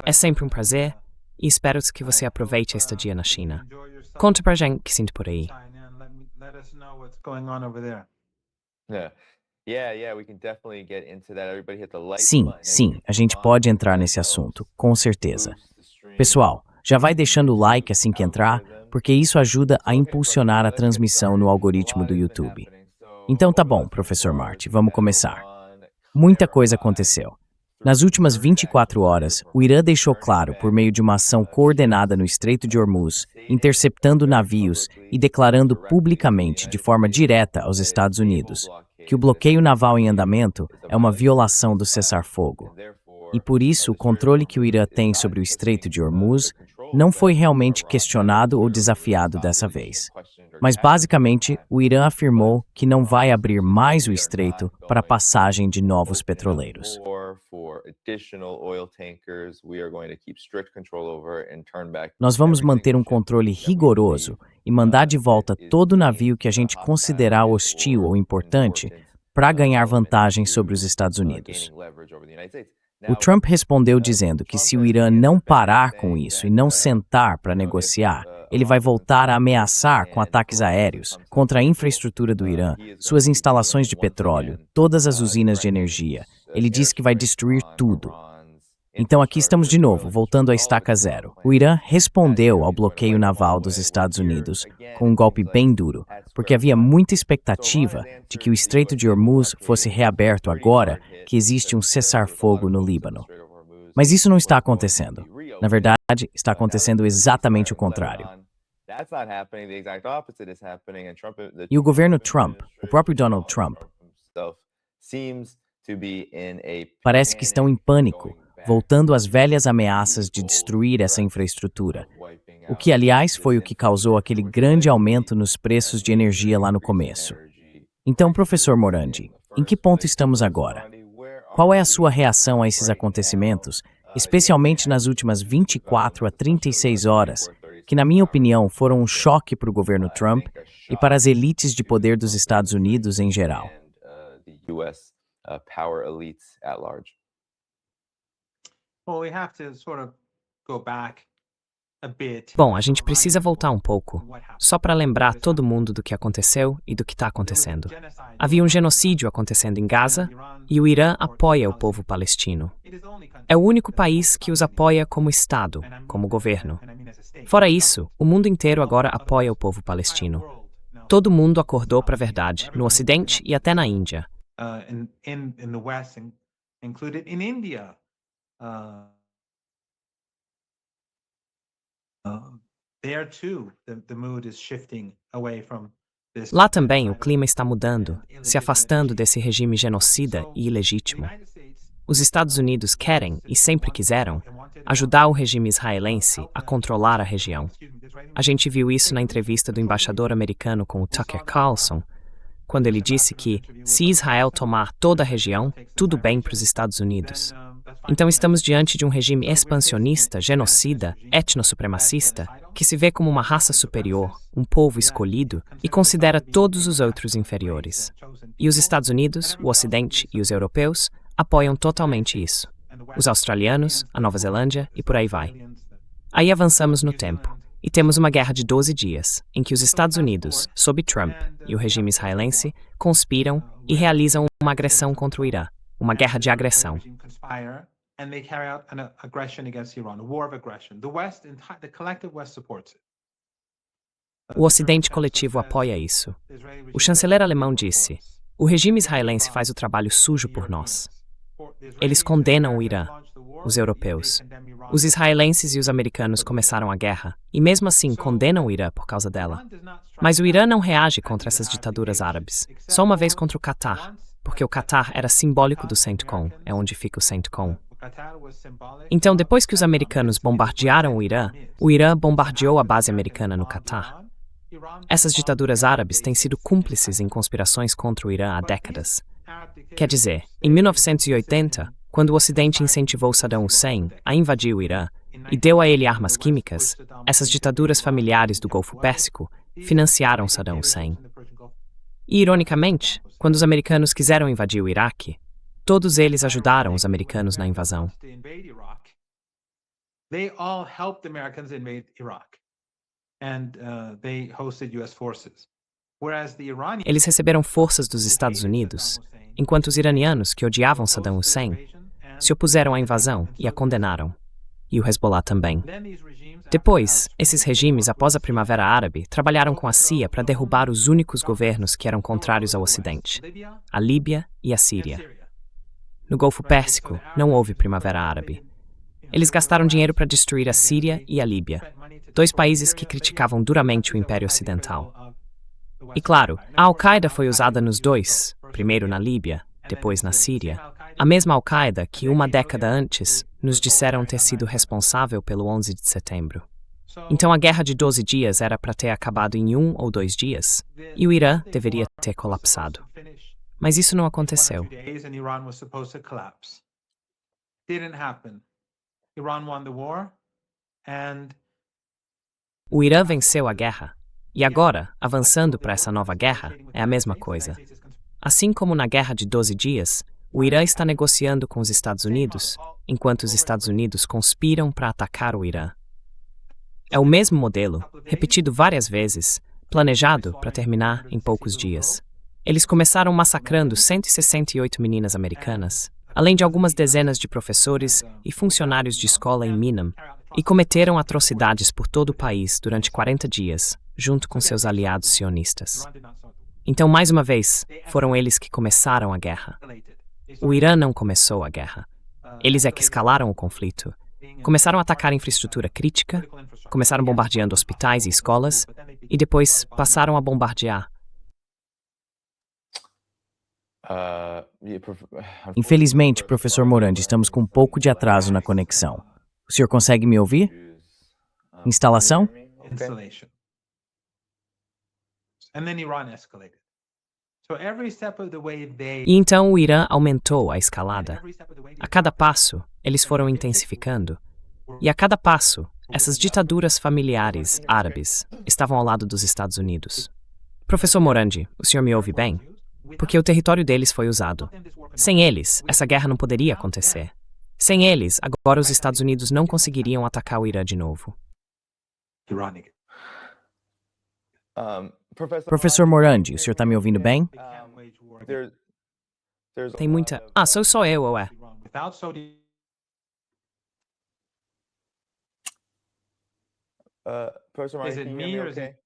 É sempre um prazer e espero que você aproveite a estadia na China. Conta pra gente o que sinto por aí. Yeah. Yeah, we can definitely get into that. Everybody hit the like Sim, button. sim, a gente pode entrar nesse assunto, com certeza. Pessoal, já vai deixando o like assim que entrar, porque isso ajuda a impulsionar a transmissão no algoritmo do YouTube. Então tá bom, professor Marty, vamos começar. Muita coisa aconteceu. Nas últimas 24 horas, o Irã deixou claro, por meio de uma ação coordenada no Estreito de Hormuz, interceptando navios e declarando publicamente, de forma direta aos Estados Unidos, que o bloqueio naval em andamento é uma violação do cessar-fogo. E por isso, o controle que o Irã tem sobre o Estreito de Hormuz não foi realmente questionado ou desafiado dessa vez. Mas, basicamente, o Irã afirmou que não vai abrir mais o estreito para a passagem de novos petroleiros. Nós vamos manter um controle rigoroso e mandar de volta todo navio que a gente considerar hostil ou importante para ganhar vantagem sobre os Estados Unidos. O Trump respondeu dizendo que se o Irã não parar com isso e não sentar para negociar, ele vai voltar a ameaçar com ataques aéreos contra a infraestrutura do Irã, suas instalações de petróleo, todas as usinas de energia. Ele disse que vai destruir tudo. Então aqui estamos de novo, voltando à estaca zero. O Irã respondeu ao bloqueio naval dos Estados Unidos com um golpe bem duro, porque havia muita expectativa de que o Estreito de Hormuz fosse reaberto agora que existe um cessar-fogo no Líbano. Mas isso não está acontecendo. Na verdade, está acontecendo exatamente o contrário. E o governo Trump, o próprio Donald Trump, parece que estão em pânico, voltando às velhas ameaças de destruir essa infraestrutura. O que, aliás, foi o que causou aquele grande aumento nos preços de energia lá no começo. Então, professor Morandi, em que ponto estamos agora? Qual é a sua reação a esses acontecimentos, especialmente nas últimas 24 a 36 horas, que, na minha opinião, foram um choque para o governo Trump e para as elites de poder dos Estados Unidos em geral? Bom, a gente precisa voltar um pouco, só para lembrar todo mundo do que aconteceu e do que está acontecendo. Havia um genocídio acontecendo em Gaza e o Irã apoia o povo palestino. É o único país que os apoia como Estado, como governo. Fora isso, o mundo inteiro agora apoia o povo palestino. Todo mundo acordou para a verdade, no Ocidente e até na Índia. Lá também o clima está mudando, se afastando desse regime genocida e ilegítimo. Os Estados Unidos querem, e sempre quiseram, ajudar o regime israelense a controlar a região. A gente viu isso na entrevista do embaixador americano com o Tucker Carlson, quando ele disse que, se Israel tomar toda a região, tudo bem para os Estados Unidos. Então estamos diante de um regime expansionista, genocida, etnossupremacista, que se vê como uma raça superior, um povo escolhido, e considera todos os outros inferiores. E os Estados Unidos, o Ocidente e os europeus apoiam totalmente isso. Os australianos, a Nova Zelândia e por aí vai. Aí avançamos no tempo, e temos uma guerra de 12 dias, em que os Estados Unidos, sob Trump, e o regime israelense conspiram e realizam uma agressão contra o Irã, uma guerra de agressão. O Ocidente coletivo apoia isso. O chanceler alemão disse: o regime israelense faz o trabalho sujo por nós. Eles condenam o Irã, os europeus. Os israelenses e os americanos começaram a guerra, e mesmo assim condenam o Irã por causa dela. Mas o Irã não reage contra essas ditaduras árabes, só uma vez contra o Catar, porque o Catar era simbólico do CENTCOM, é onde fica o CENTCOM. Então, depois que os americanos bombardearam o Irã bombardeou a base americana no Catar. Essas ditaduras árabes têm sido cúmplices em conspirações contra o Irã há décadas. Quer dizer, em 1980, quando o Ocidente incentivou Saddam Hussein a invadir o Irã e deu a ele armas químicas, essas ditaduras familiares do Golfo Pérsico financiaram Saddam Hussein. E, ironicamente, quando os americanos quiseram invadir o Iraque, todos eles ajudaram os americanos na invasão. they all helped the Americans invade Iraq, and they hosted U.S. forces. Whereas the Iranians, Eles receberam forças dos Estados Unidos, enquanto os iranianos, que odiavam Saddam Hussein, se opuseram à invasão e a condenaram. E o Hezbollah também. Depois, esses regimes, após a Primavera Árabe, trabalharam com a CIA para derrubar os únicos governos que eram contrários ao Ocidente, a Líbia e a Síria. No Golfo Pérsico, não houve Primavera Árabe. Eles gastaram dinheiro para destruir a Síria e a Líbia, dois países que criticavam duramente o Império Ocidental. E claro, a Al-Qaeda foi usada nos dois, primeiro na Líbia, depois na Síria, a mesma Al-Qaeda que uma década antes nos disseram ter sido responsável pelo 11 de setembro. Então a guerra de 12 dias era para ter acabado em 1 ou 2 dias, e o Irã deveria ter colapsado. Mas isso não aconteceu. O Irã venceu a guerra, e agora, avançando para essa nova guerra, é a mesma coisa. Assim como na guerra de 12 dias, o Irã está negociando com os Estados Unidos, enquanto os Estados Unidos conspiram para atacar o Irã. É o mesmo modelo, repetido várias vezes, planejado para terminar em poucos dias. Eles começaram massacrando 168 meninas americanas, além de algumas dezenas de professores e funcionários de escola em Minam, e cometeram atrocidades por todo o país durante 40 dias, junto com seus aliados sionistas. Então, mais uma vez, foram eles que começaram a guerra. O Irã não começou a guerra. Eles é que escalaram o conflito. Começaram a atacar a infraestrutura crítica, começaram bombardeando hospitais e escolas, e depois passaram a bombardear. Infelizmente, professor Morandi, estamos com um pouco de atraso na conexão. O senhor consegue me ouvir? Instalação? Installation. And then Iran escalated. So every step of the way they E então o Irã aumentou a escalada. A cada passo, eles foram intensificando. E a cada passo, essas ditaduras familiares árabes estavam ao lado dos Estados Unidos. Professor Morandi, o senhor me ouve bem? Porque o território deles foi usado. Sem eles, essa guerra não poderia acontecer. Sem eles, agora os Estados Unidos não conseguiriam atacar o Irã de novo. Iranic. Professor Morandi, o senhor está me ouvindo bem? Tem muita... Ah, sou só eu, ou é? Without Saudi Professor Marty, Is it can you me hear or me is it- okay?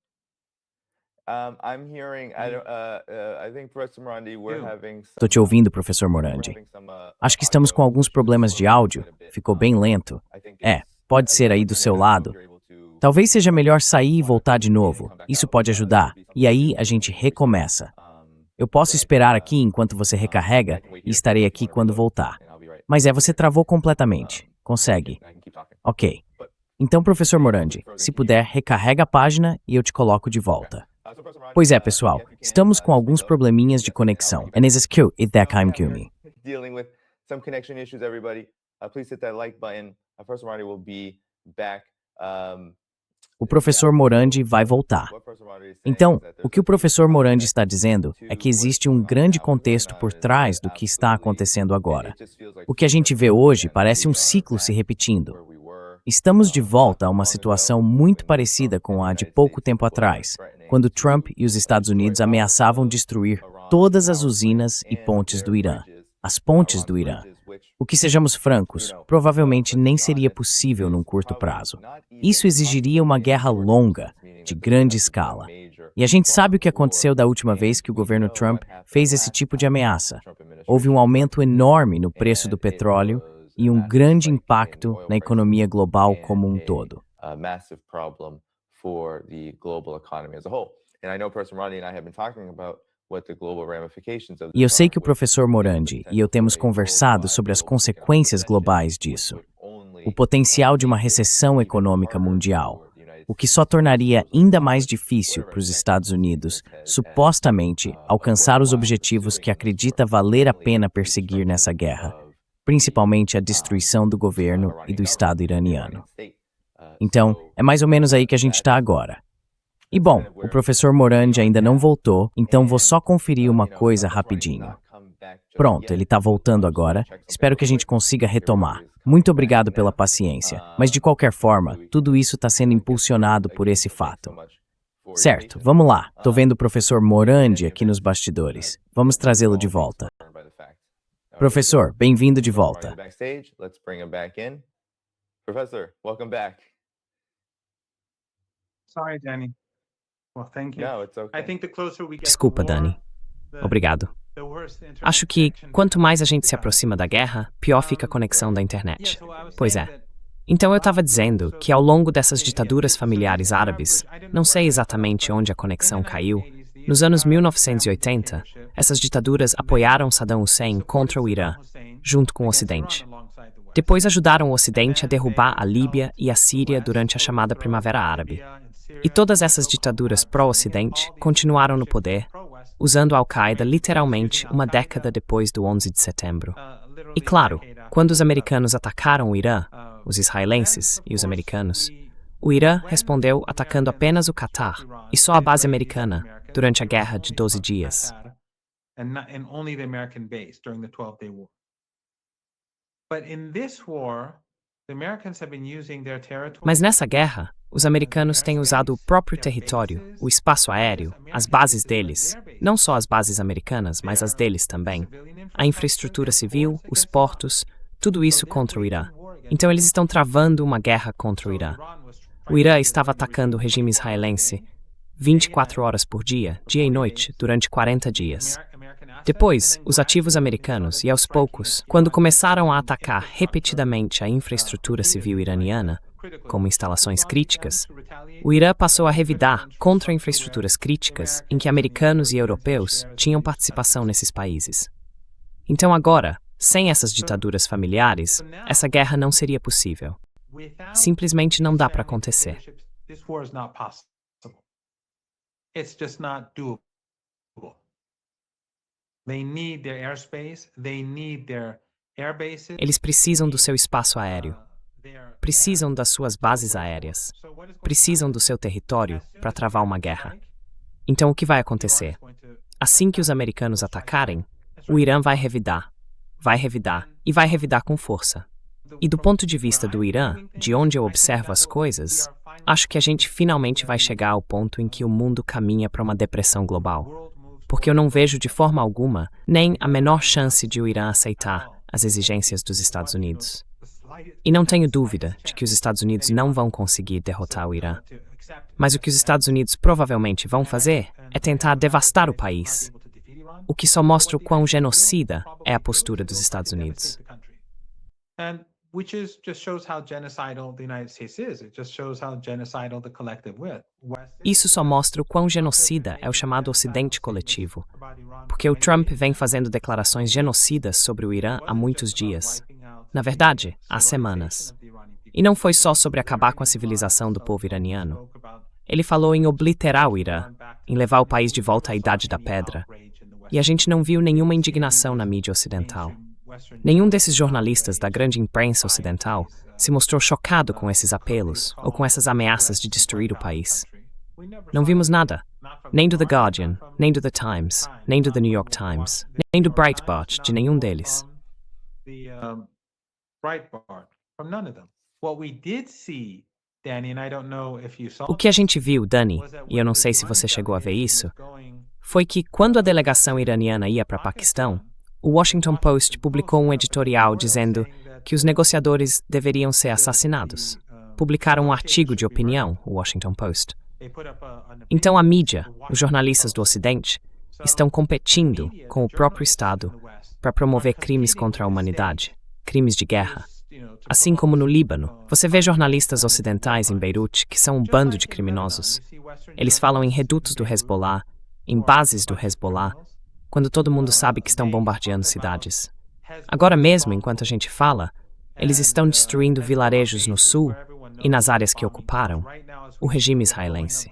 I'm hearing, I think Professor Morandi, we're having some, Estou te ouvindo, professor Morandi. Acho que estamos com alguns problemas de áudio. Ficou bem lento. Pode ser aí do seu lado. Talvez seja melhor sair e voltar de novo. Isso pode ajudar. E aí a gente recomeça. Eu posso esperar aqui enquanto você recarrega e estarei aqui quando voltar. Mas você travou completamente. Consegue? Ok. Então, professor Morandi, se puder, recarrega a página e eu te coloco de volta. Pois é, pessoal, estamos com alguns probleminhas de conexão. And is cute it that time Kumi. dealing with some connection issues, everybody. Please hit that like button. Professor Morandi will be back. O professor Morandi vai voltar. Então, o que o professor Morandi está dizendo é que existe um grande contexto por trás do que está acontecendo agora. O que a gente vê hoje parece um ciclo se repetindo. Estamos de volta a uma situação muito parecida com a de pouco tempo atrás, quando Trump e os Estados Unidos ameaçavam destruir todas as usinas e pontes do Irã. As pontes do Irã. O que, sejamos francos, provavelmente nem seria possível num curto prazo. Isso exigiria uma guerra longa, de grande escala. E a gente sabe o que aconteceu da última vez que o governo Trump fez esse tipo de ameaça. Houve um aumento enorme no preço do petróleo e um grande impacto na economia global como um todo. E eu sei que o professor Morandi e eu temos conversado sobre as consequências globais disso. O potencial de uma recessão econômica mundial, o que só tornaria ainda mais difícil para os Estados Unidos, supostamente, alcançar os objetivos que acredita valer a pena perseguir nessa guerra, principalmente a destruição do governo e do Estado iraniano. Então, é mais ou menos aí que a gente está agora. E bom, o professor Morandi ainda não voltou, então vou só conferir uma coisa rapidinho. Pronto, ele está voltando agora. Espero que a gente consiga retomar. Muito obrigado pela paciência, mas de qualquer forma, tudo isso está sendo impulsionado por esse fato. Certo, vamos lá. Tô vendo o professor Morandi aqui nos bastidores. Vamos trazê-lo de volta. Professor, bem-vindo de volta. Professor, welcome back. Sorry, Danny. Well, thank you. No, it's okay. I think the closer we get to Desculpa, war, Dani. the- Obrigado. the worse the internet Acho que, connection quanto mais a gente se becomes. aproxima da guerra, pior fica a conexão da internet. Yeah, so I was Pois saying é. that Então eu estava dizendo que ao longo dessas ditaduras familiares árabes, não sei exatamente onde a conexão caiu, nos anos 1980, essas ditaduras apoiaram Saddam Hussein contra o Irã, junto com o Ocidente. Depois ajudaram o Ocidente a derrubar a Líbia e a Síria durante a chamada Primavera Árabe. E todas essas ditaduras pró-Ocidente continuaram no poder, usando a Al-Qaeda literalmente uma década depois do 11 de setembro. E claro, quando os americanos atacaram o Irã, os israelenses e os americanos, o Irã respondeu atacando apenas o Catar e só a base americana durante a Guerra de 12 Dias. And only the American base during the 12-day war. But in this war, the Americans have been using their territory. Mas nessa guerra, os americanos têm usado o próprio território, o espaço aéreo, as bases deles, não só as bases americanas, mas as deles também, a infraestrutura civil, os portos, tudo isso contra o Irã. Então eles estão travando uma guerra contra o Irã. O Irã estava atacando o regime israelense 24 horas por dia, dia e noite, durante 40 dias. Depois, os ativos americanos, e aos poucos, quando começaram a atacar repetidamente a infraestrutura civil iraniana, como instalações críticas, o Irã passou a revidar contra infraestruturas críticas em que americanos e europeus tinham participação nesses países. Então agora, sem essas ditaduras familiares, essa guerra não seria possível. Simplesmente não dá para acontecer. This war is not possible. It's just not doable. They need their airspace, they need their air bases. Eles precisam do seu espaço aéreo, precisam das suas bases aéreas, precisam do seu território para travar uma guerra. Então o que vai acontecer? Assim que os americanos atacarem, o Irã vai revidar e vai revidar com força. E do ponto de vista do Irã, de onde eu observo as coisas, acho que a gente finalmente vai chegar ao ponto em que o mundo caminha para uma depressão global. Porque eu não vejo de forma alguma nem a menor chance de o Irã aceitar as exigências dos Estados Unidos. E não tenho dúvida de que os Estados Unidos não vão conseguir derrotar o Irã. Mas o que os Estados Unidos provavelmente vão fazer é tentar devastar o país, o que só mostra o quão genocida é a postura dos Estados Unidos. And which just shows how genocidal the United States is. It just shows how genocidal the collective West is. Isso só mostra o quão genocida é o chamado Ocidente coletivo, porque o Trump vem fazendo declarações genocidas sobre o Irã há muitos dias. Na verdade, há semanas. E não foi só sobre acabar com a civilização do povo iraniano. Ele falou em obliterar o Irã, em levar o país de volta à Idade da Pedra. E a gente não viu nenhuma indignação na mídia ocidental. Nenhum desses jornalistas da grande imprensa ocidental se mostrou chocado com esses apelos ou com essas ameaças de destruir o país. Não vimos nada, nem do The Guardian, nem do The Times, nem do The New York Times, nem do Breitbart, de nenhum deles. O que a gente viu, Dani, e eu não sei se você chegou a ver isso, foi que quando a delegação iraniana ia para Paquistão, o Washington Post publicou um editorial dizendo que os negociadores deveriam ser assassinados. Publicaram um artigo de opinião, o Washington Post. Então a mídia, os jornalistas do Ocidente, estão competindo com o próprio Estado para promover crimes contra a humanidade, crimes de guerra. Assim como no Líbano, você vê jornalistas ocidentais em Beirute que são um bando de criminosos. Eles falam em redutos do Hezbollah, em bases do Hezbollah, quando todo mundo sabe que estão bombardeando cidades. Agora mesmo, enquanto a gente fala, eles estão destruindo vilarejos no sul e nas áreas que ocuparam, o regime israelense.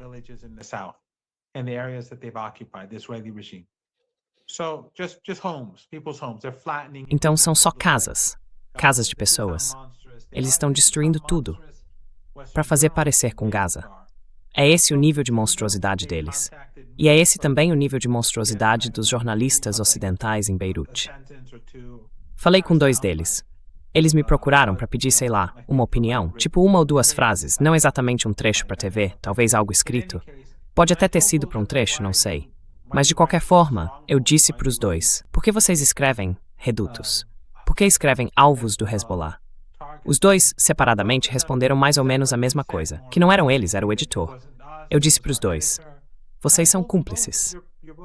Então são só casas, casas de pessoas. Eles estão destruindo tudo para fazer parecer com Gaza. É esse o nível de monstruosidade deles. E é esse também o nível de monstruosidade dos jornalistas ocidentais em Beirute. Falei com 2 deles. Eles me procuraram para pedir, sei lá, uma opinião, tipo uma ou duas frases, não exatamente um trecho para TV, talvez algo escrito. Pode até ter sido para um trecho, não sei. Mas de qualquer forma, eu disse para os dois: por que vocês escrevem redutos? Por que escrevem alvos do Hezbollah? Os dois, separadamente, responderam mais ou menos a mesma coisa, que não eram eles, era o editor. Eu disse para os dois: vocês são cúmplices.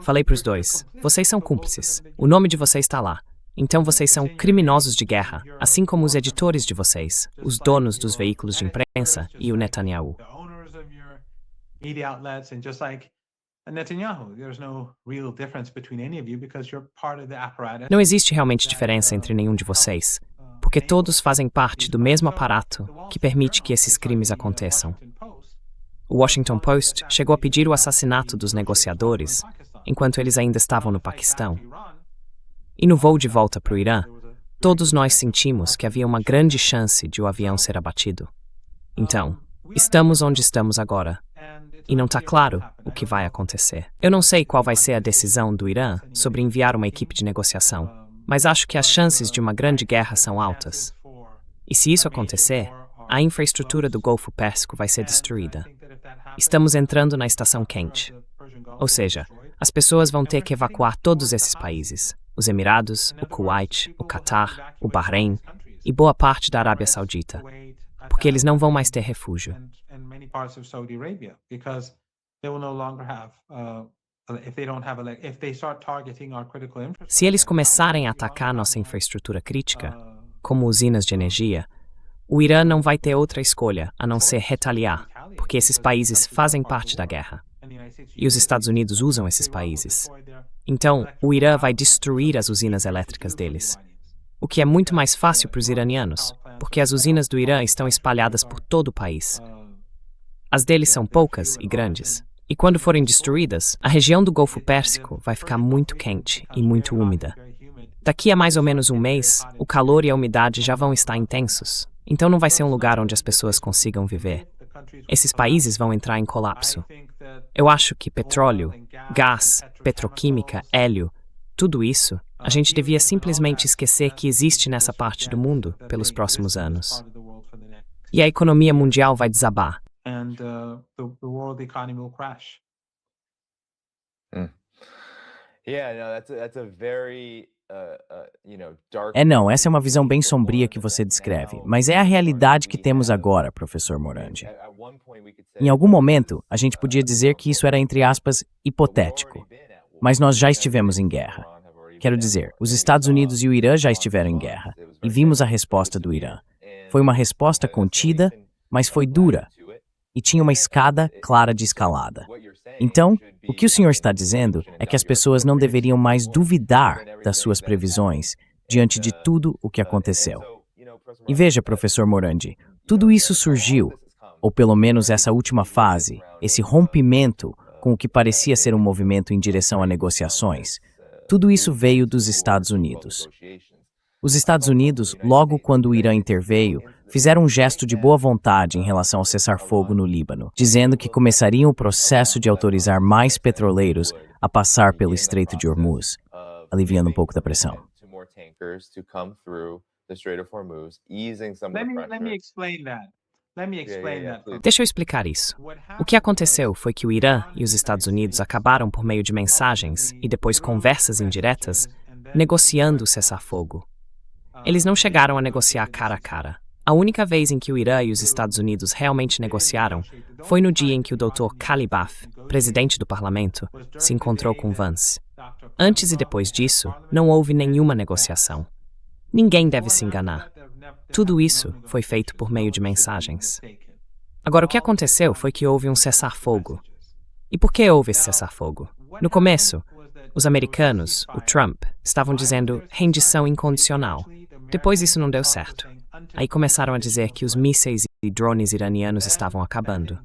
Falei para os dois: vocês são cúmplices. O nome de vocês está lá. Então vocês são criminosos de guerra, assim como os editores de vocês, os donos dos veículos de imprensa e o Netanyahu. Não existe realmente diferença entre nenhum de vocês, porque todos fazem parte do mesmo aparato que permite que esses crimes aconteçam. O Washington Post chegou a pedir o assassinato dos negociadores enquanto eles ainda estavam no Paquistão. E no voo de volta para o Irã, todos nós sentimos que havia uma grande chance de o avião ser abatido. Então, estamos onde estamos agora. E não está claro o que vai acontecer. Eu não sei qual vai ser a decisão do Irã sobre enviar uma equipe de negociação, mas acho que as chances de uma grande guerra são altas. E se isso acontecer, a infraestrutura do Golfo Pérsico vai ser destruída. Estamos entrando na estação quente. Ou seja, as pessoas vão ter que evacuar todos esses países. Os Emirados, o Kuwait, o Catar, o Bahrein e boa parte da Arábia Saudita, porque eles não vão mais ter refúgio. Se eles começarem a atacar nossa infraestrutura crítica, como usinas de energia, o Irã não vai ter outra escolha a não ser retaliar, porque esses países fazem parte da guerra. E os Estados Unidos usam esses países. Então, o Irã vai destruir as usinas elétricas deles. O que é muito mais fácil para os iranianos, porque as usinas do Irã estão espalhadas por todo o país. As deles são poucas e grandes. E quando forem destruídas, a região do Golfo Pérsico vai ficar muito quente e muito úmida. Daqui a mais ou menos um mês, o calor e a umidade já vão estar intensos. Então não vai ser um lugar onde as pessoas consigam viver. Esses países vão entrar em colapso. Eu acho que petróleo, gás, petroquímica, hélio, tudo isso, a gente devia simplesmente esquecer que existe nessa parte do mundo pelos próximos anos. E a economia mundial vai desabar. Não, essa é uma visão bem sombria que você descreve, mas é a realidade que temos agora, professor Morandi. Em algum momento, a gente podia dizer que isso era, entre aspas, hipotético, mas nós já estivemos em guerra. Quero dizer, os Estados Unidos e o Irã já estiveram em guerra, e vimos a resposta do Irã. Foi uma resposta contida, mas foi dura, e tinha uma escada clara de escalada. Então, o que o senhor está dizendo é que as pessoas não deveriam mais duvidar das suas previsões diante de tudo o que aconteceu. E veja, professor Morandi, tudo isso surgiu, ou pelo menos essa última fase, esse rompimento com o que parecia ser um movimento em direção a negociações, tudo isso veio dos Estados Unidos. Os Estados Unidos, logo quando o Irã interveio, fizeram um gesto de boa vontade em relação ao cessar-fogo no Líbano, dizendo que começariam o processo de autorizar mais petroleiros a passar pelo Estreito de Hormuz, aliviando um pouco da pressão. Deixa eu explicar isso. O que aconteceu foi que o Irã e os Estados Unidos acabaram por meio de mensagens e depois conversas indiretas, negociando o cessar-fogo. Eles não chegaram a negociar cara a cara. A única vez em que o Irã e os Estados Unidos realmente negociaram foi no dia em que o Dr. Ghalibaf, presidente do parlamento, se encontrou com Vance. Antes e depois disso, não houve nenhuma negociação. Ninguém deve se enganar. Tudo isso foi feito por meio de mensagens. Agora, o que aconteceu foi que houve um cessar-fogo. E por que houve esse cessar-fogo? No começo, os americanos, o Trump, estavam dizendo rendição incondicional. Depois isso não deu certo. Aí começaram a dizer que os mísseis e drones iranianos estavam acabando.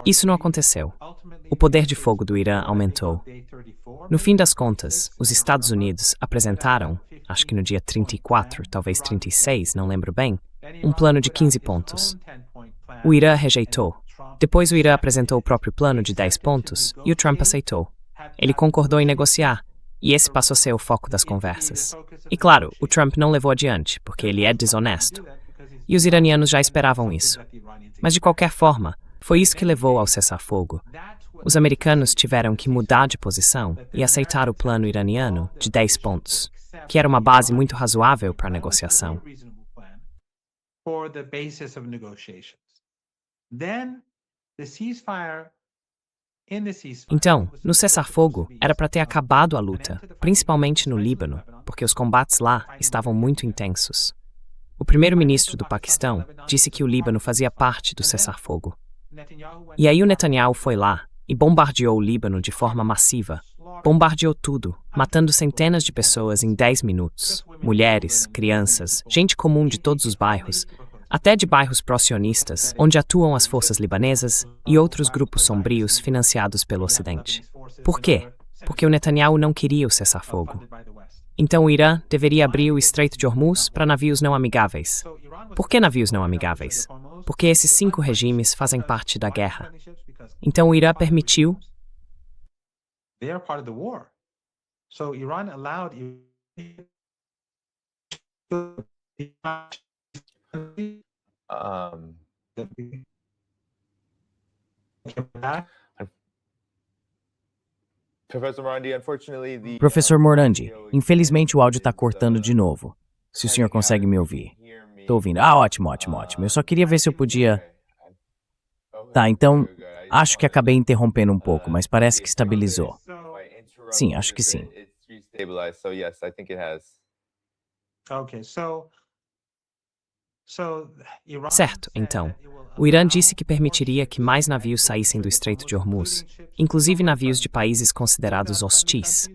Isso não aconteceu. O poder de fogo do Irã aumentou. No fim das contas, os Estados Unidos apresentaram, acho que no dia 34, talvez 36, não lembro bem, um plano de 15 pontos. O Irã rejeitou. Depois o Irã apresentou o próprio plano de 10 pontos e o Trump aceitou. Ele concordou em negociar, e esse passou a ser o foco das conversas. E claro, o Trump não levou adiante, porque ele é desonesto. E os iranianos já esperavam isso. Mas de qualquer forma, foi isso que levou ao cessar-fogo. Os americanos tiveram que mudar de posição e aceitar o plano iraniano de 10 pontos, que era uma base muito razoável para a negociação. Então, no cessar-fogo, era para ter acabado a luta, principalmente no Líbano, porque os combates lá estavam muito intensos. O primeiro-ministro do Paquistão disse que o Líbano fazia parte do cessar-fogo. E aí o Netanyahu foi lá e bombardeou o Líbano de forma massiva. Bombardeou tudo, matando centenas de pessoas em 10 minutos. Mulheres, crianças, gente comum de todos os bairros, até de bairros pró-sionistas, onde atuam as forças libanesas e outros grupos sombrios financiados pelo Ocidente. Por quê? Porque o Netanyahu não queria o cessar-fogo. Então o Irã deveria abrir o Estreito de Hormuz para navios não amigáveis. Por que navios não amigáveis? Porque esses 5 regimes fazem parte da guerra. Então o Irã permitiu. Professor Morandi, infelizmente o áudio está cortando de novo. Se o senhor consegue me ouvir. Estou ouvindo. Ah, ótimo, ótimo, ótimo. Eu só queria ver se eu podia... Tá, então, acho que acabei interrompendo um pouco, mas parece que estabilizou. Sim, acho que sim. Certo, então. O Irã disse que permitiria que mais navios saíssem do Estreito de Hormuz, inclusive navios de países considerados hostis.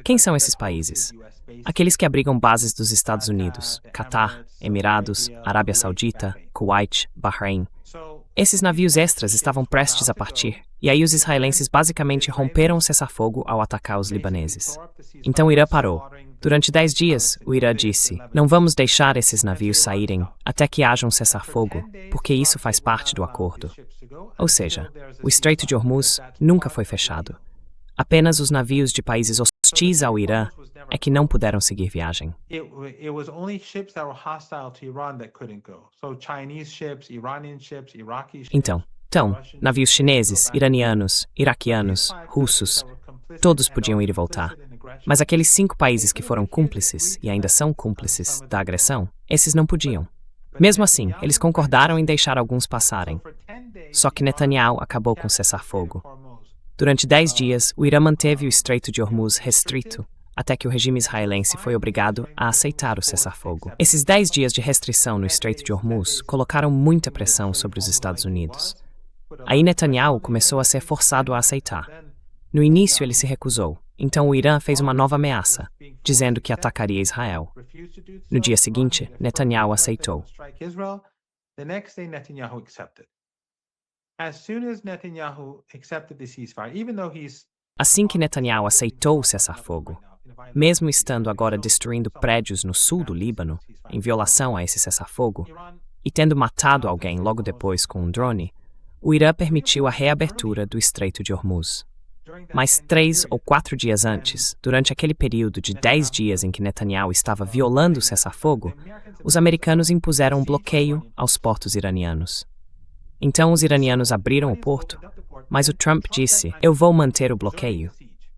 Quem são esses países? Aqueles que abrigam bases dos Estados Unidos, Catar, Emirados, Arábia Saudita, Kuwait, Bahrein. Esses navios extras estavam prestes a partir, e aí os israelenses basicamente romperam o cessar-fogo ao atacar os libaneses. Então o Irã parou. Durante 10 dias, o Irã disse, não vamos deixar esses navios saírem até que haja um cessar-fogo, porque isso faz parte do acordo. Ou seja, o Estreito de Hormuz nunca foi fechado. Apenas os navios de países hostis ao Irã é que não puderam seguir viagem. Então, navios chineses, iranianos, iraquianos, russos, todos podiam ir e voltar. Mas aqueles 5 países que foram cúmplices, e ainda são cúmplices, da agressão, esses não podiam. Mesmo assim, eles concordaram em deixar alguns passarem. Só que Netanyahu acabou com o cessar-fogo. Durante 10 dias, o Irã manteve o Estreito de Hormuz restrito, até que o regime israelense foi obrigado a aceitar o cessar-fogo. Esses 10 dias de restrição no Estreito de Hormuz colocaram muita pressão sobre os Estados Unidos. Aí Netanyahu começou a ser forçado a aceitar. No início ele se recusou, então o Irã fez uma nova ameaça, dizendo que atacaria Israel. No dia seguinte, Netanyahu aceitou. Assim que Netanyahu aceitou o cessar-fogo, mesmo estando agora destruindo prédios no sul do Líbano, em violação a esse cessar-fogo, e tendo matado alguém logo depois com um drone, o Irã permitiu a reabertura do Estreito de Hormuz. Mas 3 ou 4 dias antes, durante aquele período de 10 dias em que Netanyahu estava violando o cessar-fogo, os americanos impuseram um bloqueio aos portos iranianos. Então os iranianos abriram o porto, mas o Trump disse, eu vou manter o bloqueio.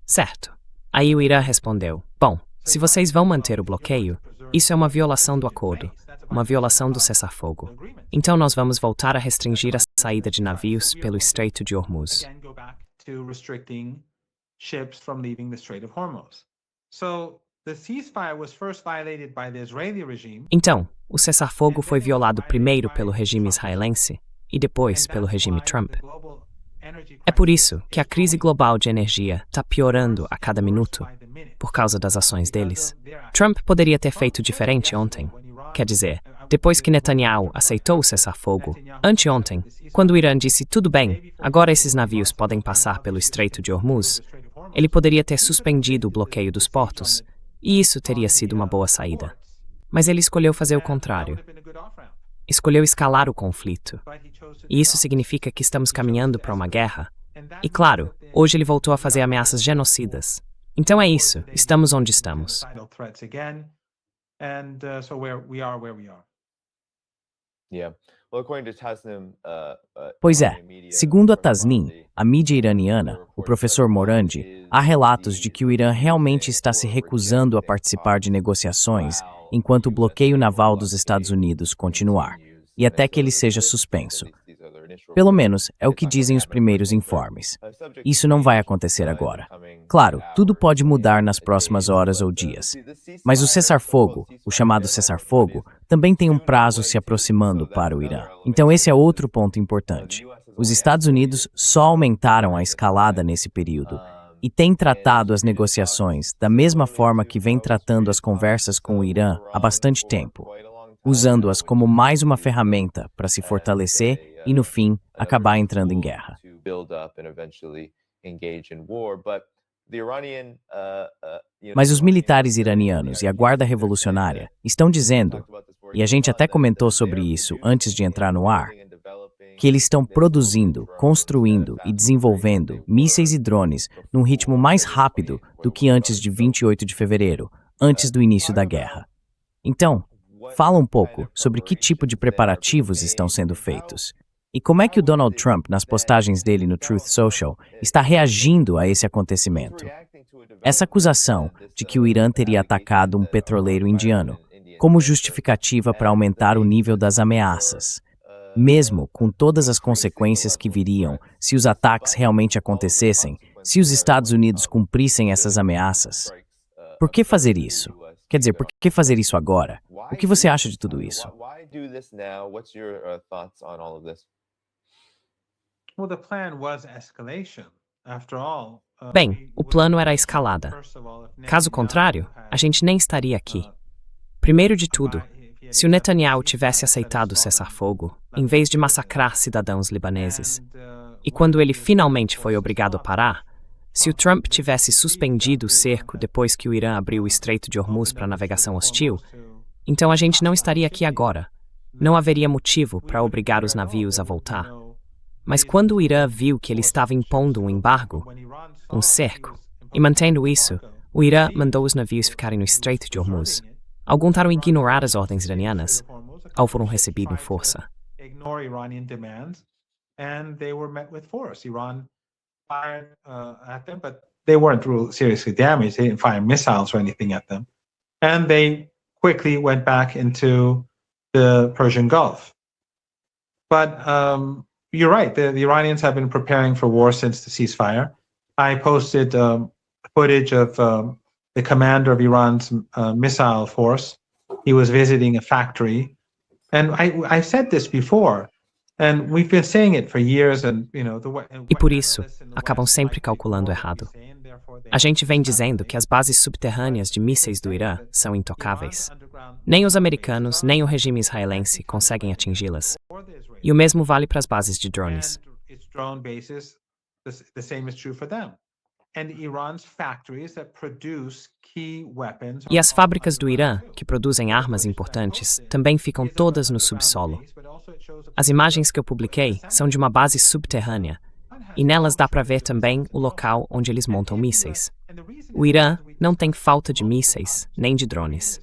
Certo. Aí o Irã respondeu, bom, se vocês vão manter o bloqueio, isso é uma violação do acordo, uma violação do cessar-fogo. Então nós vamos voltar a restringir a saída de navios pelo Estreito de Hormuz. Então, o cessar-fogo foi violado primeiro pelo regime israelense e depois pelo regime Trump. É por isso que a crise global de energia está piorando a cada minuto, por causa das ações deles. Trump poderia ter feito diferente ontem. Quer dizer, depois que Netanyahu aceitou o cessar-fogo, anteontem, quando o Irã disse tudo bem, agora esses navios podem passar pelo Estreito de Hormuz, ele poderia ter suspendido o bloqueio dos portos, e isso teria sido uma boa saída. Mas ele escolheu fazer o contrário. Escolheu escalar o conflito. E isso significa que estamos caminhando para uma guerra. E claro, Hoje ele voltou a fazer ameaças genocidas. Então é isso, estamos onde estamos. Yeah. Well, according to Tasnim, Pois é, segundo a Tasnim, a mídia iraniana, o professor Morandi, há relatos de que o Irã realmente está se recusando a participar de negociações enquanto o bloqueio naval dos Estados Unidos continuar, e até que ele seja suspenso. Pelo menos é o que dizem os primeiros informes. Isso não vai acontecer agora. Claro, tudo pode mudar nas próximas horas ou dias. Mas o cessar-fogo, o chamado cessar-fogo, também tem um prazo se aproximando para o Irã. Então esse é outro ponto importante. Os Estados Unidos só aumentaram a escalada nesse período e têm tratado as negociações da mesma forma que vem tratando as conversas com o Irã há bastante tempo, usando-as como mais uma ferramenta para se fortalecer e, no fim, acabar entrando em guerra. Mas os militares iranianos e a Guarda Revolucionária estão dizendo, e a gente até comentou sobre isso antes de entrar no ar, que eles estão produzindo, construindo e desenvolvendo mísseis e drones num ritmo mais rápido do que antes de 28 de fevereiro, antes do início da guerra. Então, fala um pouco sobre que tipo de preparativos estão sendo feitos. E como é que o Donald Trump, nas postagens dele no Truth Social, está reagindo a esse acontecimento? Essa acusação de que o Irã teria atacado um petroleiro indiano, como justificativa para aumentar o nível das ameaças, mesmo com todas as consequências que viriam se os ataques realmente acontecessem, se os Estados Unidos cumprissem essas ameaças. Por que fazer isso? Quer dizer, por que fazer isso agora? O que você acha de tudo isso? Bem, o plano era a escalada. Caso contrário, a gente nem estaria aqui. Primeiro de tudo, se o Netanyahu tivesse aceitado o cessar-fogo, em vez de massacrar cidadãos libaneses, e quando ele finalmente foi obrigado a parar, se o Trump tivesse suspendido o cerco depois que o Irã abriu o Estreito de Hormuz para navegação hostil, então a gente não estaria aqui agora. Não haveria motivo para obrigar os navios a voltar. Mas quando o Irã viu que ele estava impondo um embargo, um cerco, e mantendo isso, o Irã mandou os navios ficarem no Estreito de Hormuz. Ao tentaram ignorar as ordens iranianas, ou foram recebidos em força. Fired at them, but they weren't really seriously damaged. They didn't fire missiles or anything at them. And they quickly went back into the Persian Gulf. But you're right, the Iranians have been preparing for war since the ceasefire. I posted footage of the commander of Iran's missile force. He was visiting a factory. And I've said this before. And we've been saying it for years and, you know, E por isso, acabam sempre calculando errado. A gente vem dizendo que as bases subterrâneas de mísseis do Irã são intocáveis. Nem os americanos, nem o regime israelense conseguem atingi-las. E o mesmo vale para as bases de drones. E as fábricas do Irã, que produzem armas importantes, também ficam todas no subsolo. As imagens que eu publiquei são de uma base subterrânea, e nelas dá para ver também o local onde eles montam mísseis. O Irã não tem falta de mísseis, nem de drones.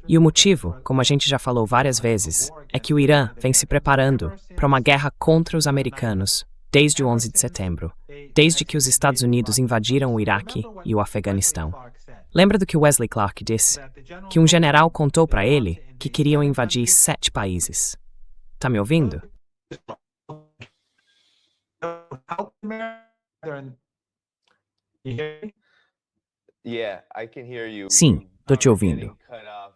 E o motivo, como a gente já falou várias vezes, é que o Irã vem se preparando para uma guerra contra os americanos desde o 11 de setembro, desde que os Estados Unidos invadiram o Iraque e o Afeganistão. Lembra do que Wesley Clark disse? Que um general contou para ele que queriam invadir 7 países. Tá me ouvindo? Sim, tô te ouvindo.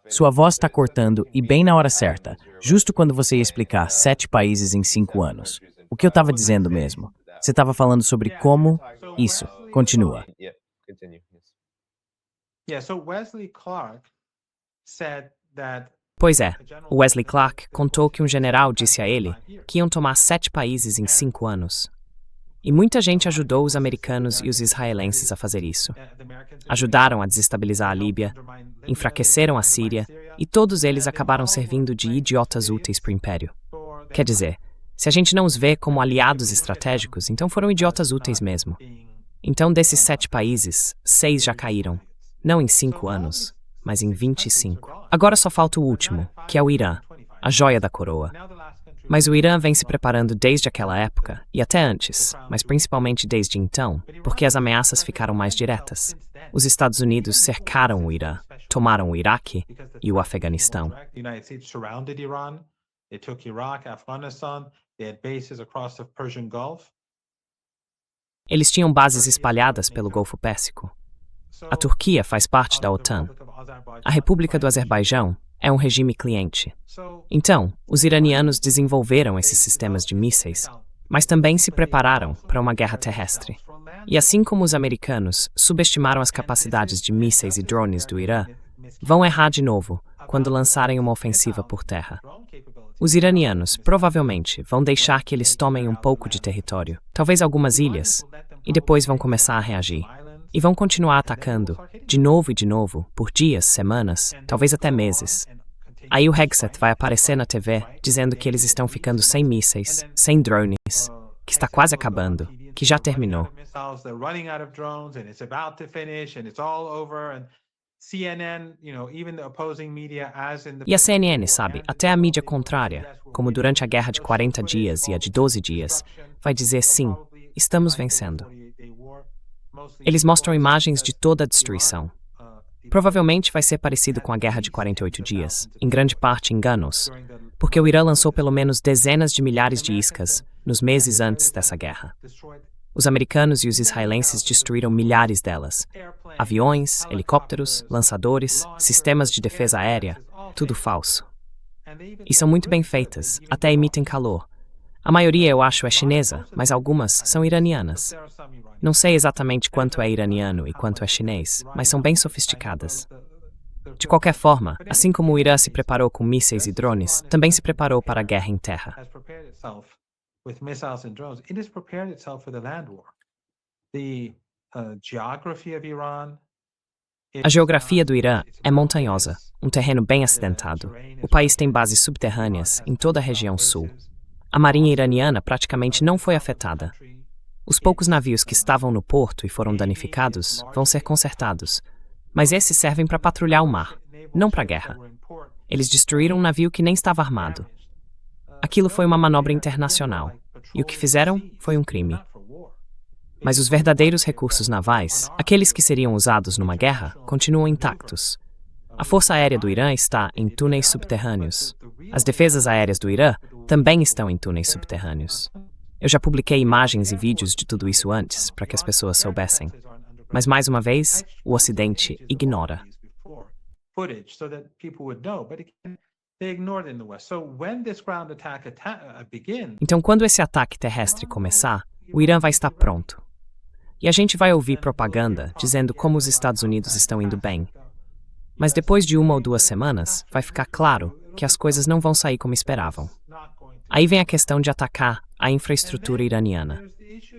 Sua voz está cortando e bem na hora certa, justo quando você ia explicar 7 países em 5 anos. O que eu estava dizendo mesmo? Você estava falando sobre como... Isso, continua. Pois é, o Wesley Clark contou que um general disse a ele que iam tomar 7 países em 5 anos. E muita gente ajudou os americanos e os israelenses a fazer isso. Ajudaram a desestabilizar a Líbia, enfraqueceram a Síria, e todos eles acabaram servindo de idiotas úteis para o Império. Quer dizer, se a gente não os vê como aliados estratégicos, então foram idiotas úteis mesmo. Então, desses 7 países, 6 já caíram. Não em 5 anos, mas em 25. Agora só falta o último, que é o Irã, a joia da coroa. Mas o Irã vem se preparando desde aquela época, e até antes, mas principalmente desde então, porque as ameaças ficaram mais diretas. Os Estados Unidos cercaram o Irã, tomaram o Iraque e o Afeganistão. The United States surrounded Iran. They took Iraq, Afghanistan. They had bases across the Persian Gulf. Eles tinham bases espalhadas pelo Golfo Pérsico. A Turquia faz parte da OTAN. A República do Azerbaijão é um regime cliente. Então, os iranianos desenvolveram esses sistemas de mísseis, mas também se prepararam para uma guerra terrestre. E assim como os americanos subestimaram as capacidades de mísseis e drones do Irã, vão errar de novo quando lançarem uma ofensiva por terra. Os iranianos provavelmente vão deixar que eles tomem um pouco de território, talvez algumas ilhas, e depois vão começar a reagir. E vão continuar atacando, de novo, por dias, semanas, talvez até meses. Aí o Hegseth vai aparecer na TV dizendo que eles estão ficando sem mísseis, sem drones, que está quase acabando, que já terminou. E a CNN, sabe, até a mídia contrária, como durante a guerra de 40 dias e a de 12 dias, vai dizer sim, estamos vencendo. Eles mostram imagens de toda a destruição. Provavelmente vai ser parecido com a guerra de 48 dias, em grande parte enganos, porque o Irã lançou pelo menos dezenas de milhares de iscas nos meses antes dessa guerra. Os americanos e os israelenses destruíram milhares delas. Aviões, helicópteros, lançadores, sistemas de defesa aérea, tudo falso. E são muito bem feitas, até emitem calor. A maioria, eu acho, é chinesa, mas algumas são iranianas. Não sei exatamente quanto é iraniano e quanto é chinês, mas são bem sofisticadas. De qualquer forma, assim como o Irã se preparou com mísseis e drones, também se preparou para a guerra em terra. A geografia do Irã é montanhosa, um terreno bem acidentado. O país tem bases subterrâneas em toda a região sul. A marinha iraniana praticamente não foi afetada. Os poucos navios que estavam no porto e foram danificados vão ser consertados, mas esses servem para patrulhar o mar, não para a guerra. Eles destruíram um navio que nem estava armado. Aquilo foi uma manobra internacional, e o que fizeram foi um crime. Mas os verdadeiros recursos navais, aqueles que seriam usados numa guerra, continuam intactos. A Força Aérea do Irã está em túneis subterrâneos. As defesas aéreas do Irã também estão em túneis subterrâneos. Eu já publiquei imagens e vídeos de tudo isso antes, para que as pessoas soubessem. Mas, mais uma vez, o Ocidente ignora. Então, quando esse ataque terrestre começar, o Irã vai estar pronto. E a gente vai ouvir propaganda dizendo como os Estados Unidos estão indo bem. Mas depois de 1 ou 2 semanas, vai ficar claro que as coisas não vão sair como esperavam. Aí vem a questão de atacar a infraestrutura iraniana.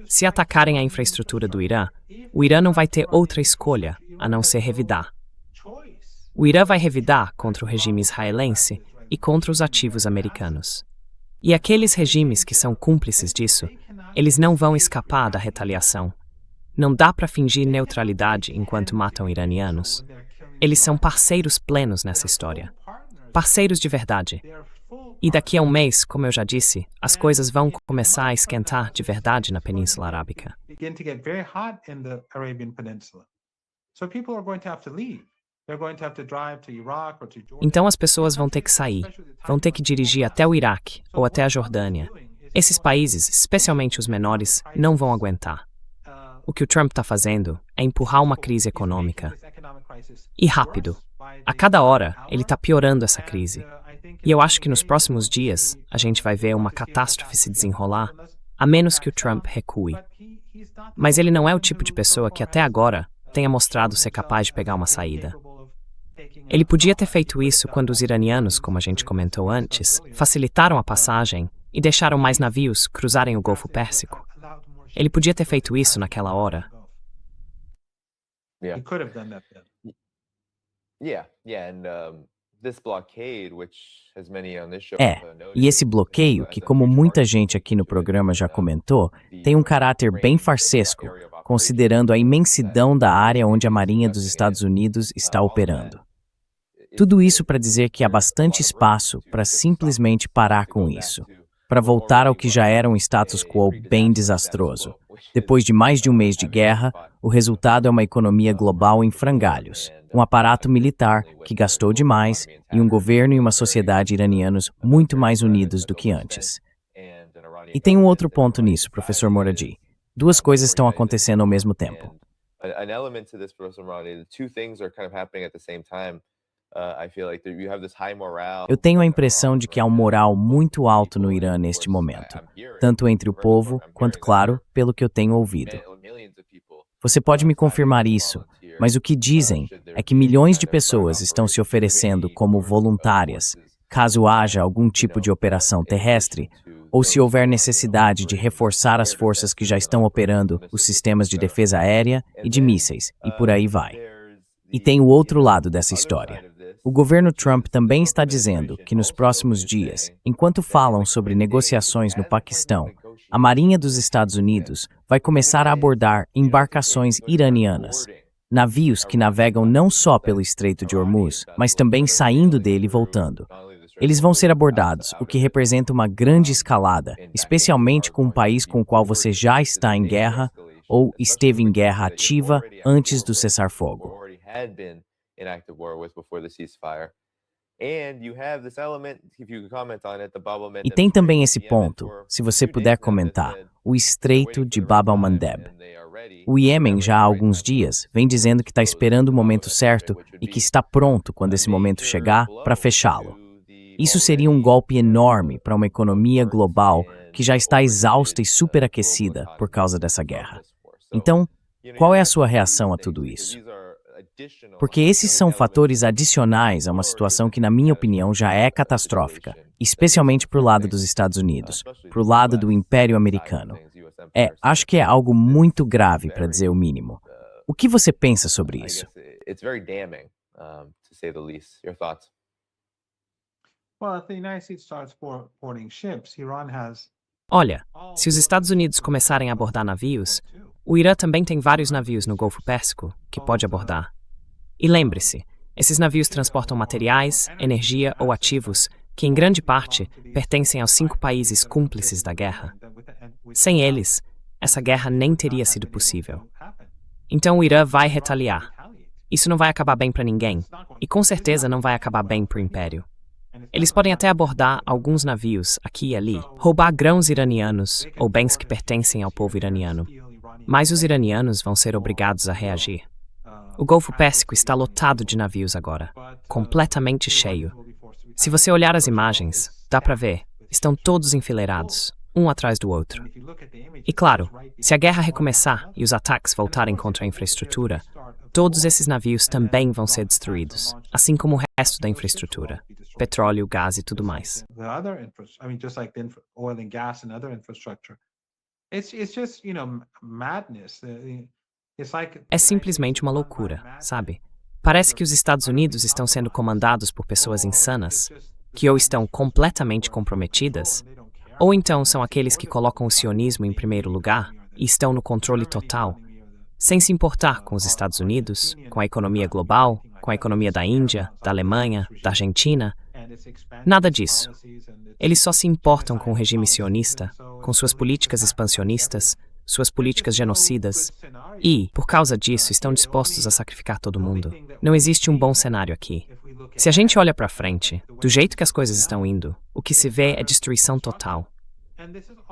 Se atacarem a infraestrutura do Irã, o Irã não vai ter outra escolha a não ser revidar. O Irã vai revidar contra o regime israelense e contra os ativos americanos. E aqueles regimes que são cúmplices disso, eles não vão escapar da retaliação. Não dá para fingir neutralidade enquanto matam iranianos. Eles são parceiros plenos nessa história. Parceiros de verdade. E daqui a um mês, como eu já disse, as coisas vão começar a esquentar de verdade na Península Arábica. Então as pessoas vão ter que sair, vão ter que dirigir até o Iraque ou até a Jordânia. Esses países, especialmente os menores, não vão aguentar. O que o Trump está fazendo é empurrar uma crise econômica. E rápido. A cada hora, ele está piorando essa crise. E eu acho que nos próximos dias, a gente vai ver uma catástrofe se desenrolar, a menos que o Trump recue. Mas ele não é o tipo de pessoa que até agora tenha mostrado ser capaz de pegar uma saída. Ele podia ter feito isso quando os iranianos, como a gente comentou antes, facilitaram a passagem e deixaram mais navios cruzarem o Golfo Pérsico. Ele podia ter feito isso naquela hora. Yeah. E esse bloqueio, que como muita gente aqui no programa já comentou, tem um caráter bem farsesco, considerando a imensidão da área onde a Marinha dos Estados Unidos está operando. Tudo isso para dizer que há bastante espaço para simplesmente parar com isso, para voltar ao que já era um status quo bem desastroso. Depois de mais de um mês de guerra, o resultado é uma economia global em frangalhos, um aparato militar que gastou demais e um governo e uma sociedade iranianos muito mais unidos do que antes. E tem um outro ponto nisso, professor Moradi. Duas coisas estão acontecendo ao mesmo tempo. Eu tenho a impressão de que há um moral muito alto no Irã neste momento, tanto entre o povo quanto, claro, pelo que eu tenho ouvido. Você pode me confirmar isso, mas o que dizem é que milhões de pessoas estão se oferecendo como voluntárias, caso haja algum tipo de operação terrestre, ou se houver necessidade de reforçar as forças que já estão operando os sistemas de defesa aérea e de mísseis, e por aí vai. E tem o outro lado dessa história. O governo Trump também está dizendo que nos próximos dias, enquanto falam sobre negociações no Paquistão, a Marinha dos Estados Unidos vai começar a abordar embarcações iranianas, navios que navegam não só pelo Estreito de Hormuz, mas também saindo dele e voltando. Eles vão ser abordados, o que representa uma grande escalada, especialmente com um país com o qual você já está em guerra ou esteve em guerra ativa antes do cessar-fogo. E tem também esse ponto, se você puder comentar, o Estreito de Bab al-Mandeb. O Iêmen já há alguns dias vem dizendo que está esperando o momento certo e que está pronto quando esse momento chegar para fechá-lo. Isso seria um golpe enorme para uma economia global que já está exausta e superaquecida por causa dessa guerra. Então, qual é a sua reação a tudo isso? Porque esses são fatores adicionais a uma situação que, na minha opinião, já é catastrófica, especialmente para o lado dos Estados Unidos, para o lado do Império Americano. Acho que é algo muito grave, para dizer o mínimo. O que você pensa sobre isso? Olha, se os Estados Unidos começarem a abordar navios, o Irã também tem vários navios no Golfo Pérsico que pode abordar. E lembre-se, esses navios transportam materiais, energia ou ativos que, em grande parte, pertencem aos 5 países cúmplices da guerra. Sem eles, essa guerra nem teria sido possível. Então o Irã vai retaliar. Isso não vai acabar bem para ninguém, e com certeza não vai acabar bem para o Império. Eles podem até abordar alguns navios aqui e ali, roubar grãos iranianos ou bens que pertencem ao povo iraniano. Mas os iranianos vão ser obrigados a reagir. O Golfo Pérsico está lotado de navios agora, completamente cheio. Se você olhar as imagens, dá para ver, estão todos enfileirados, um atrás do outro. E claro, se a guerra recomeçar e os ataques voltarem contra a infraestrutura, todos esses navios também vão ser destruídos, assim como o resto da infraestrutura, petróleo, gás e tudo mais. É simplesmente uma loucura, sabe? Parece que os Estados Unidos estão sendo comandados por pessoas insanas, que ou estão completamente comprometidas, ou então são aqueles que colocam o sionismo em primeiro lugar e estão no controle total, sem se importar com os Estados Unidos, com a economia global, com a economia da Índia, da Alemanha, da Argentina. Nada disso. Eles só se importam com o regime sionista, com suas políticas expansionistas, suas políticas genocidas, e, por causa disso, estão dispostos a sacrificar todo mundo. Não existe um bom cenário aqui. Se a gente olha para frente, do jeito que as coisas estão indo, o que se vê é destruição total.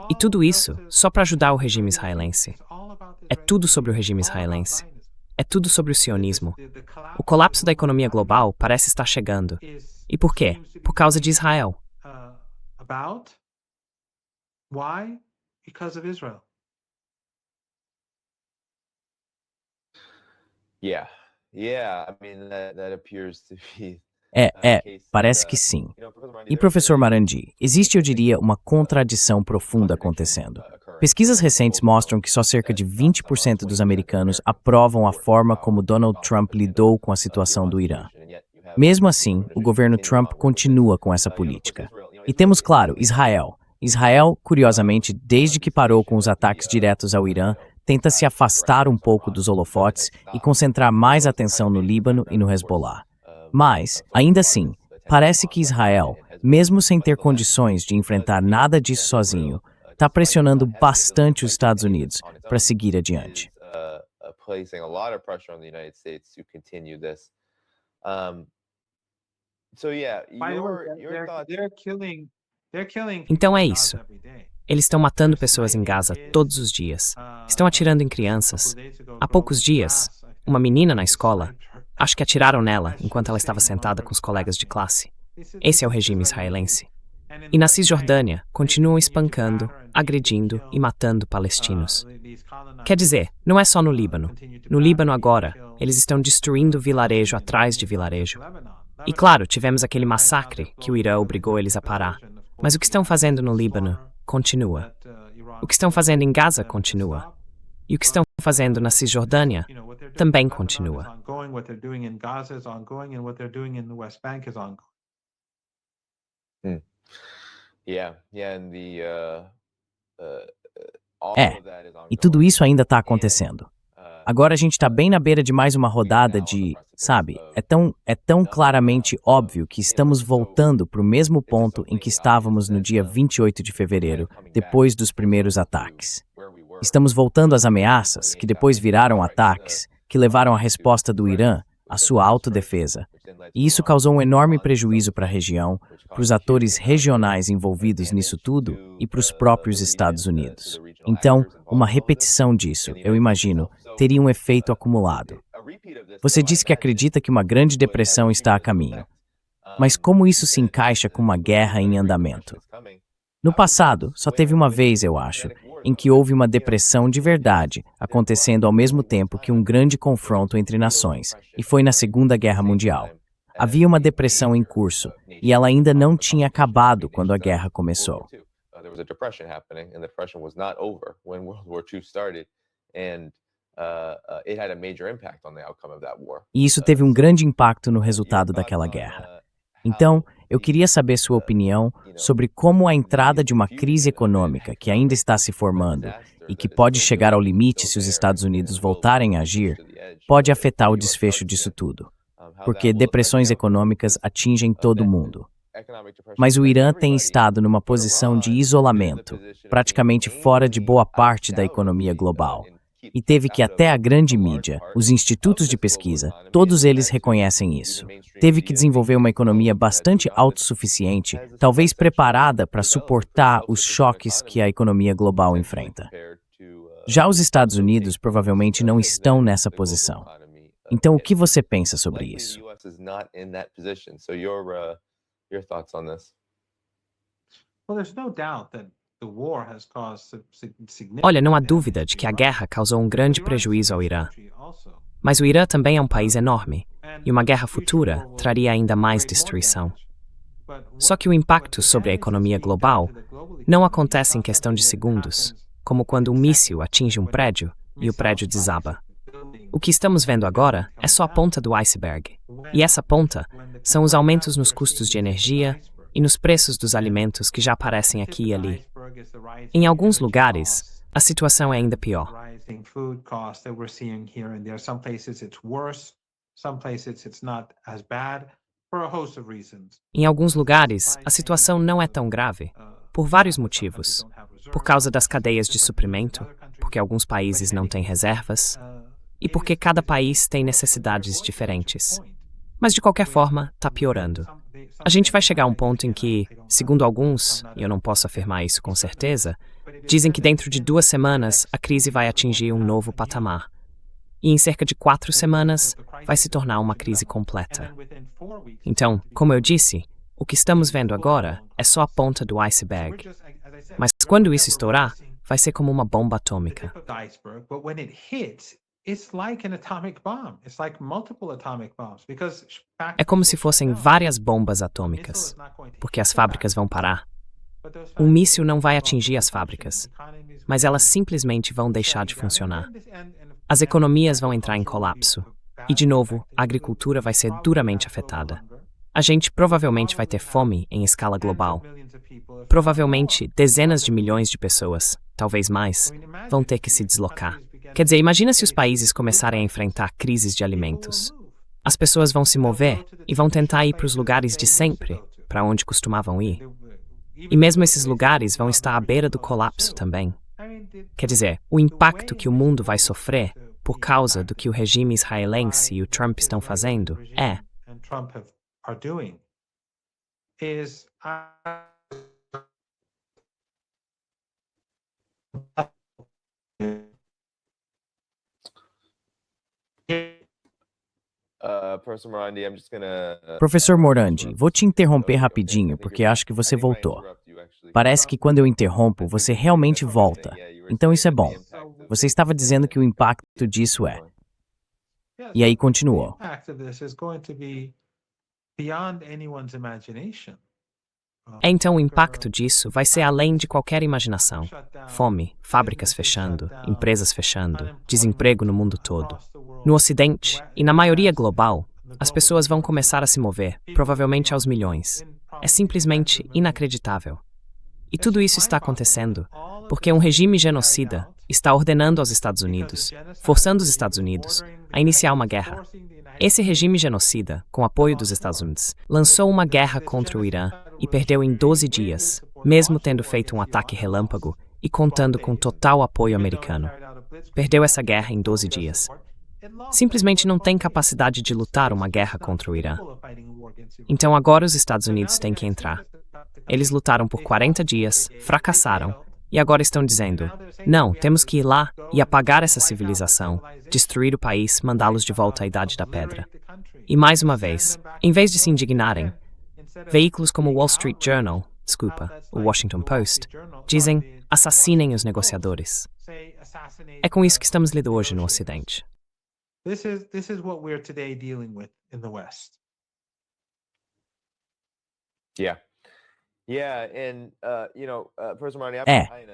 E tudo isso só para ajudar o regime israelense. É tudo sobre o regime israelense. É tudo sobre o sionismo. O colapso da economia global parece estar chegando. E por quê? Por causa de Israel. Parece que sim. E, professor Marandi, existe, eu diria, uma contradição profunda acontecendo. Pesquisas recentes mostram que só cerca de 20% dos americanos aprovam a forma como Donald Trump lidou com a situação do Irã. Mesmo assim, o governo Trump continua com essa política. E temos, claro, Israel. Israel, curiosamente, desde que parou com os ataques diretos ao Irã, tenta se afastar um pouco dos holofotes e concentrar mais atenção no Líbano e no Hezbollah. Mas, ainda assim, parece que Israel, mesmo sem ter condições de enfrentar nada disso sozinho, está pressionando bastante os Estados Unidos para seguir adiante. Placing a lot of pressure on the United States to continue this. So yeah, your thoughts. They're killing Então é people in isso. Gaza every day. Eles estão matando pessoas em Gaza todos os dias. Estão atirando em crianças. Há poucos dias, uma menina na escola, acho que atiraram nela enquanto ela estava sentada com os colegas de classe. Esse é o regime israelense. E na Cisjordânia, continuam espancando, agredindo e matando palestinos. Quer dizer, não é só no Líbano. No Líbano agora, eles estão destruindo vilarejo atrás de vilarejo. E claro, tivemos aquele massacre que o Irã obrigou eles a parar. Mas o que estão fazendo no Líbano continua. O que estão fazendo em Gaza continua. E o que estão fazendo na Cisjordânia também continua. What they're doing in Gaza is ongoing, and what they're doing in the West Bank is ongoing. And all É, of that is E tudo ongoing. isso ainda está acontecendo. Agora a gente está bem na beira de mais uma rodada de, sabe, é tão claramente óbvio que estamos voltando para o mesmo ponto em que estávamos no dia 28 de fevereiro, depois dos primeiros ataques. Estamos voltando às ameaças, que depois viraram ataques, que levaram à resposta do Irã, à sua autodefesa. E isso causou um enorme prejuízo para a região, para os atores regionais envolvidos nisso tudo e para os próprios Estados Unidos. Então, uma repetição disso, eu imagino, teria um efeito acumulado. Você disse que acredita que uma grande depressão está a caminho. Mas como isso se encaixa com uma guerra em andamento? No passado, só teve uma vez, eu acho, em que houve uma depressão de verdade, acontecendo ao mesmo tempo que um grande confronto entre nações, e foi na Segunda Guerra Mundial. Havia uma depressão em curso, e ela ainda não tinha acabado quando a guerra começou. There was a depression happening, and the depression was not over when World War II started, and it had a major impact on the outcome of that war. E isso teve um grande impacto no resultado daquela guerra. Então, eu queria saber sua opinião sobre como a entrada de uma crise econômica que ainda está se formando e que pode chegar ao limite se os Estados Unidos voltarem a agir, pode afetar o desfecho disso tudo. Porque depressões econômicas atingem todo mundo. Mas o Irã tem estado numa posição de isolamento, praticamente fora de boa parte da economia global. E teve que até a grande mídia, os institutos de pesquisa, todos eles reconhecem isso. Teve que desenvolver uma economia bastante autossuficiente, talvez preparada para suportar os choques que a economia global enfrenta. Já os Estados Unidos provavelmente não estão nessa posição. Então, o que você pensa sobre isso? Your thoughts on this? Well, there's no doubt that the war has caused significant Olha, não há dúvida de que a guerra causou um grande prejuízo ao Irã. Mas o Irã também é um país enorme, e uma guerra futura traria ainda mais destruição. Só que o impacto sobre a economia global não acontece em questão de segundos, como quando um míssil atinge um prédio e o prédio desaba. O que estamos vendo agora é só a ponta do iceberg. E essa ponta são os aumentos nos custos de energia e nos preços dos alimentos que já aparecem aqui e ali. Em alguns lugares, a situação é ainda pior. rising food costs that we're seeing here and there. Some places it's worse, some places it's not as bad for a host of reasons. Em alguns lugares, a situação não é tão grave, por vários motivos. Por causa das cadeias de suprimento, porque alguns países não têm reservas, e porque cada país tem necessidades diferentes. Mas de qualquer forma, está piorando. A gente vai chegar a um ponto em que, segundo alguns, e eu não posso afirmar isso com certeza, dizem que dentro de 2 semanas a crise vai atingir um novo patamar. E em cerca de 4 semanas vai se tornar uma crise completa. Então, como eu disse, o que estamos vendo agora é só a ponta do iceberg. Mas quando isso estourar, vai ser como uma bomba atômica. É como se fossem várias bombas atômicas, porque as fábricas vão parar. Um míssil não vai atingir as fábricas, mas elas simplesmente vão deixar de funcionar. As economias vão entrar em colapso. E, de novo, a agricultura vai ser duramente afetada. A gente provavelmente vai ter fome em escala global. Provavelmente, dezenas de milhões de pessoas, talvez mais, vão ter que se deslocar. Quer dizer, imagina se os países começarem a enfrentar crises de alimentos. As pessoas vão se mover e vão tentar ir para os lugares de sempre, para onde costumavam ir. E mesmo esses lugares vão estar à beira do colapso também. Quer dizer, o impacto que o mundo vai sofrer por causa do que o regime israelense e o Trump estão fazendo é. Professor Morandi, vou te interromper rapidinho porque acho que você voltou. Parece que quando eu interrompo, você realmente volta. Então isso é bom. Você estava dizendo que o impacto disso é. E aí continuou. Então o impacto disso vai ser além de qualquer imaginação. Fome, fábricas fechando, empresas fechando, desemprego no mundo todo. No Ocidente, e na maioria global, as pessoas vão começar a se mover, provavelmente aos milhões. É simplesmente inacreditável. E tudo isso está acontecendo porque um regime genocida está ordenando aos Estados Unidos, forçando os Estados Unidos, a iniciar uma guerra. Esse regime genocida, com apoio dos Estados Unidos, lançou uma guerra contra o Irã e perdeu em 12 dias, mesmo tendo feito um ataque relâmpago e contando com total apoio americano. Perdeu essa guerra em 12 dias. Simplesmente não tem capacidade de lutar uma guerra contra o Irã. Então agora os Estados Unidos têm que entrar. Eles lutaram por 40 dias, fracassaram, e agora estão dizendo, não, temos que ir lá e apagar essa civilização, destruir o país, mandá-los de volta à Idade da Pedra. E mais uma vez, em vez de se indignarem, veículos como o Wall Street Journal, o Washington Post, dizem, assassinem os negociadores. É com isso que estamos lidando hoje no Ocidente. This is what we're today dealing with in the West.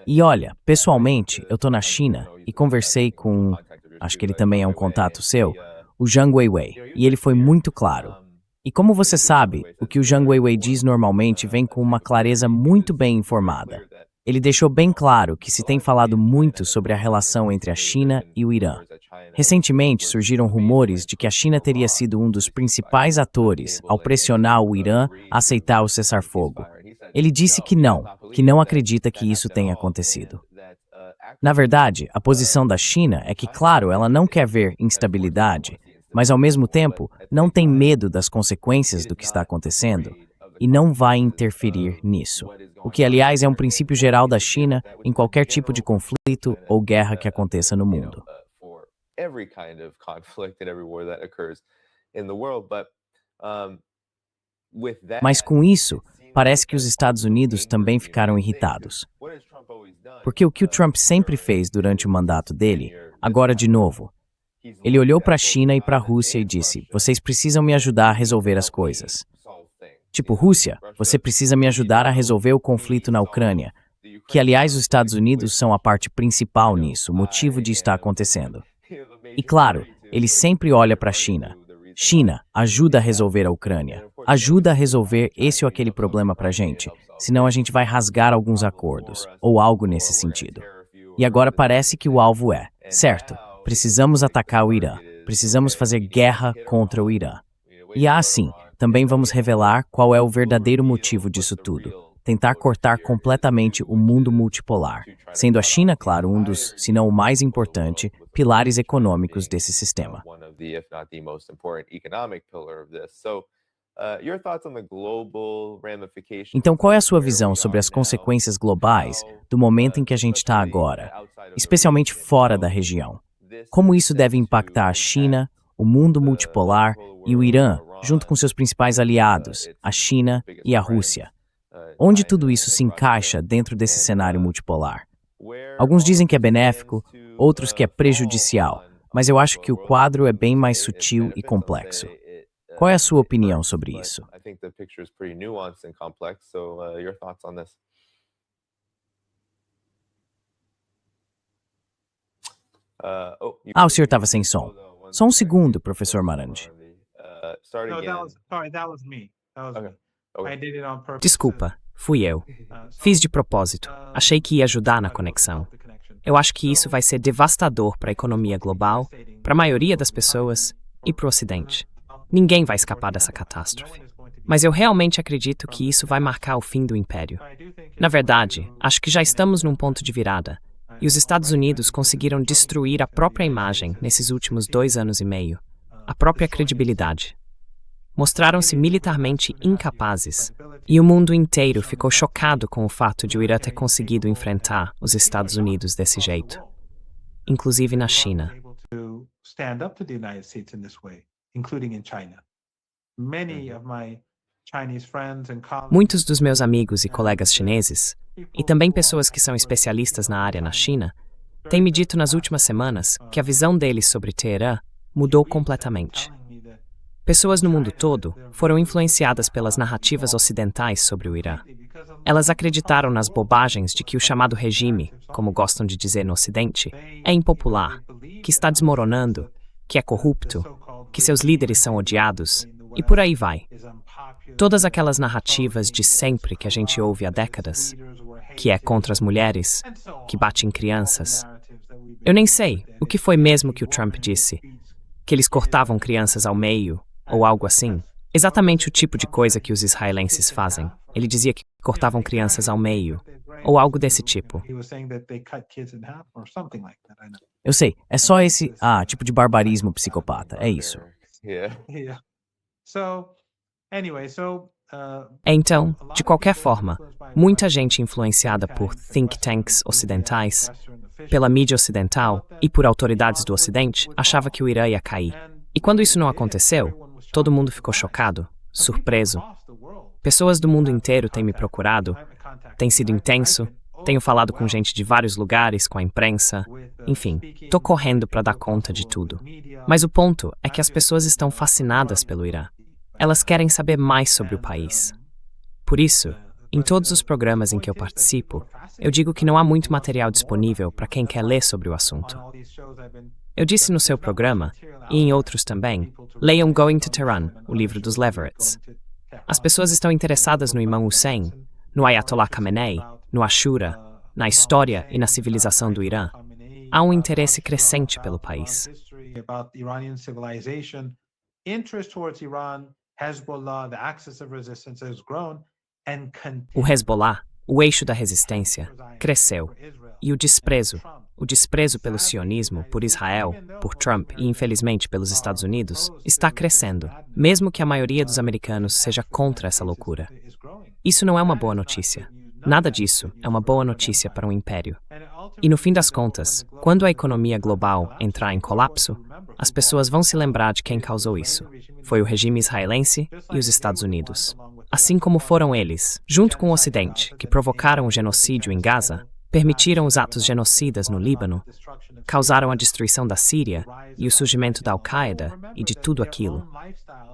E olha, pessoalmente, eu tô na China e conversei com, acho que ele também é um contato seu, o Zhang Weiwei, e ele foi muito claro. E como você sabe, o que o Zhang Weiwei diz normalmente vem com uma clareza muito bem informada. Ele deixou bem claro que se tem falado muito sobre a relação entre a China e o Irã. Recentemente surgiram rumores de que a China teria sido um dos principais atores ao pressionar o Irã a aceitar o cessar-fogo. Ele disse que não acredita que isso tenha acontecido. Na verdade, a posição da China é que, claro, ela não quer ver instabilidade, mas ao mesmo tempo não tem medo das consequências do que está acontecendo e não vai interferir nisso. O que, aliás, é um princípio geral da China em qualquer tipo de conflito ou guerra que aconteça no mundo. Mas com isso, parece que os Estados Unidos também ficaram irritados. Porque o que o Trump sempre fez durante o mandato dele, agora de novo, ele olhou para a China e para a Rússia e disse, vocês precisam me ajudar a resolver as coisas. Tipo, Rússia, você precisa me ajudar a resolver o conflito na Ucrânia, que, aliás, os Estados Unidos são a parte principal nisso, o motivo de estar acontecendo. E, claro, ele sempre olha para a China. China, ajuda a resolver a Ucrânia. Ajuda a resolver esse ou aquele problema para a gente, senão a gente vai rasgar alguns acordos, ou algo nesse sentido. E agora parece que o alvo é, certo, precisamos atacar o Irã, precisamos fazer guerra contra o Irã. E assim, também vamos revelar qual é o verdadeiro motivo disso tudo. Tentar cortar completamente o mundo multipolar, sendo a China, claro, um dos, se não o mais importante, pilares econômicos desse sistema. Então, qual é a sua visão sobre as consequências globais do momento em que a gente está agora, especialmente fora da região? Como isso deve impactar a China, o mundo multipolar e o Irã, junto com seus principais aliados, a China e a Rússia? Onde tudo isso se encaixa dentro desse cenário multipolar? Alguns dizem que é benéfico, outros que é prejudicial, mas eu acho que o quadro é bem mais sutil e complexo. Qual é a sua opinião sobre isso? O senhor estava sem som. Só um segundo, professor Morandi. That was me. I did it on purpose. Desculpa, fui eu. Fiz de propósito. Achei que ia ajudar na conexão. Eu acho que isso vai ser devastador para a economia global, para a maioria das pessoas e para o Ocidente. Ninguém vai escapar dessa catástrofe. Mas eu realmente acredito que isso vai marcar o fim do Império. Na verdade, acho que já estamos num ponto de virada, e os Estados Unidos conseguiram destruir a própria imagem nesses últimos 2 anos e meio, a própria credibilidade. Mostraram-se militarmente incapazes, e o mundo inteiro ficou chocado com o fato de o Irã ter conseguido enfrentar os Estados Unidos desse jeito, inclusive na China. Muitos dos meus amigos e colegas chineses, e também pessoas que são especialistas na área na China, têm me dito nas últimas semanas que a visão deles sobre Teherã mudou completamente. Pessoas no mundo todo foram influenciadas pelas narrativas ocidentais sobre o Irã. Elas acreditaram nas bobagens de que o chamado regime, como gostam de dizer no Ocidente, é impopular, que está desmoronando, que é corrupto, que seus líderes são odiados, e por aí vai. Todas aquelas narrativas de sempre que a gente ouve há décadas, que é contra as mulheres, que bate em crianças. Eu nem sei o que foi mesmo que o Trump disse, que eles cortavam crianças ao meio, ou algo assim. Exatamente o tipo de coisa que os israelenses fazem. Ele dizia que cortavam crianças ao meio, ou algo desse tipo. Eu sei, é só esse, tipo de barbarismo psicopata, é isso. Então, de qualquer forma, muita gente influenciada por think tanks ocidentais, pela mídia ocidental e por autoridades do Ocidente achava que o Irã ia cair. E quando isso não aconteceu, todo mundo ficou chocado, surpreso. Pessoas do mundo inteiro têm me procurado, tem sido intenso, tenho falado com gente de vários lugares, com a imprensa, enfim, tô correndo para dar conta de tudo. Mas o ponto é que as pessoas estão fascinadas pelo Irã. Elas querem saber mais sobre o país. Por isso, em todos os programas em que eu participo, eu digo que não há muito material disponível para quem quer ler sobre o assunto. Eu disse no seu programa, e em outros também, leiam Going to Tehran, o livro dos Leverets. As pessoas estão interessadas no Imam Hussein, no Ayatollah Khamenei, no Ashura, na história e na civilização do Irã. Há um interesse crescente pelo país. O Hezbollah, o eixo da resistência, cresceu. E o desprezo pelo sionismo, por Israel, por Trump e, infelizmente, pelos Estados Unidos, está crescendo, mesmo que a maioria dos americanos seja contra essa loucura. Isso não é uma boa notícia. Nada disso é uma boa notícia para um império. E no fim das contas, quando a economia global entrar em colapso, as pessoas vão se lembrar de quem causou isso. Foi o regime israelense e os Estados Unidos. Assim como foram eles, junto com o Ocidente, que provocaram o genocídio em Gaza, permitiram os atos genocidas no Líbano, causaram a destruição da Síria e o surgimento da Al-Qaeda e de tudo aquilo.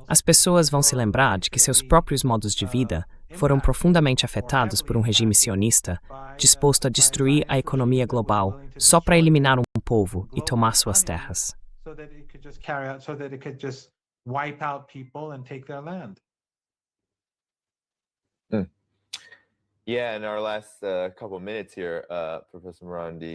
As pessoas vão se lembrar de que seus próprios modos de vida foram profundamente afetados por um regime sionista disposto a destruir a economia global só para eliminar um povo e tomar suas terras.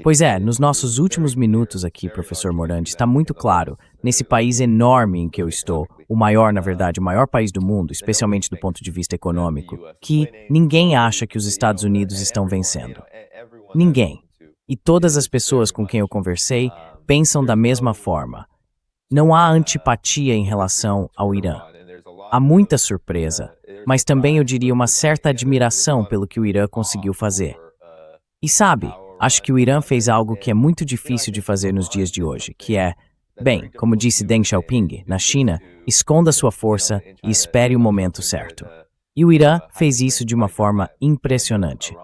Pois é, nos nossos últimos minutos aqui, professor Morandi, está muito claro, nesse país enorme em que eu estou, o maior, na verdade, o maior país do mundo, especialmente do ponto de vista econômico, que ninguém acha que os Estados Unidos estão vencendo. Ninguém. E todas as pessoas com quem eu conversei pensam da mesma forma. Não há antipatia em relação ao Irã. Há muita surpresa, mas também eu diria uma certa admiração pelo que o Irã conseguiu fazer. E sabe, acho que o Irã fez algo que é muito difícil de fazer nos dias de hoje, que é, bem, como disse Deng Xiaoping, na China, esconda sua força e espere o momento certo. E o Irã fez isso de uma forma impressionante.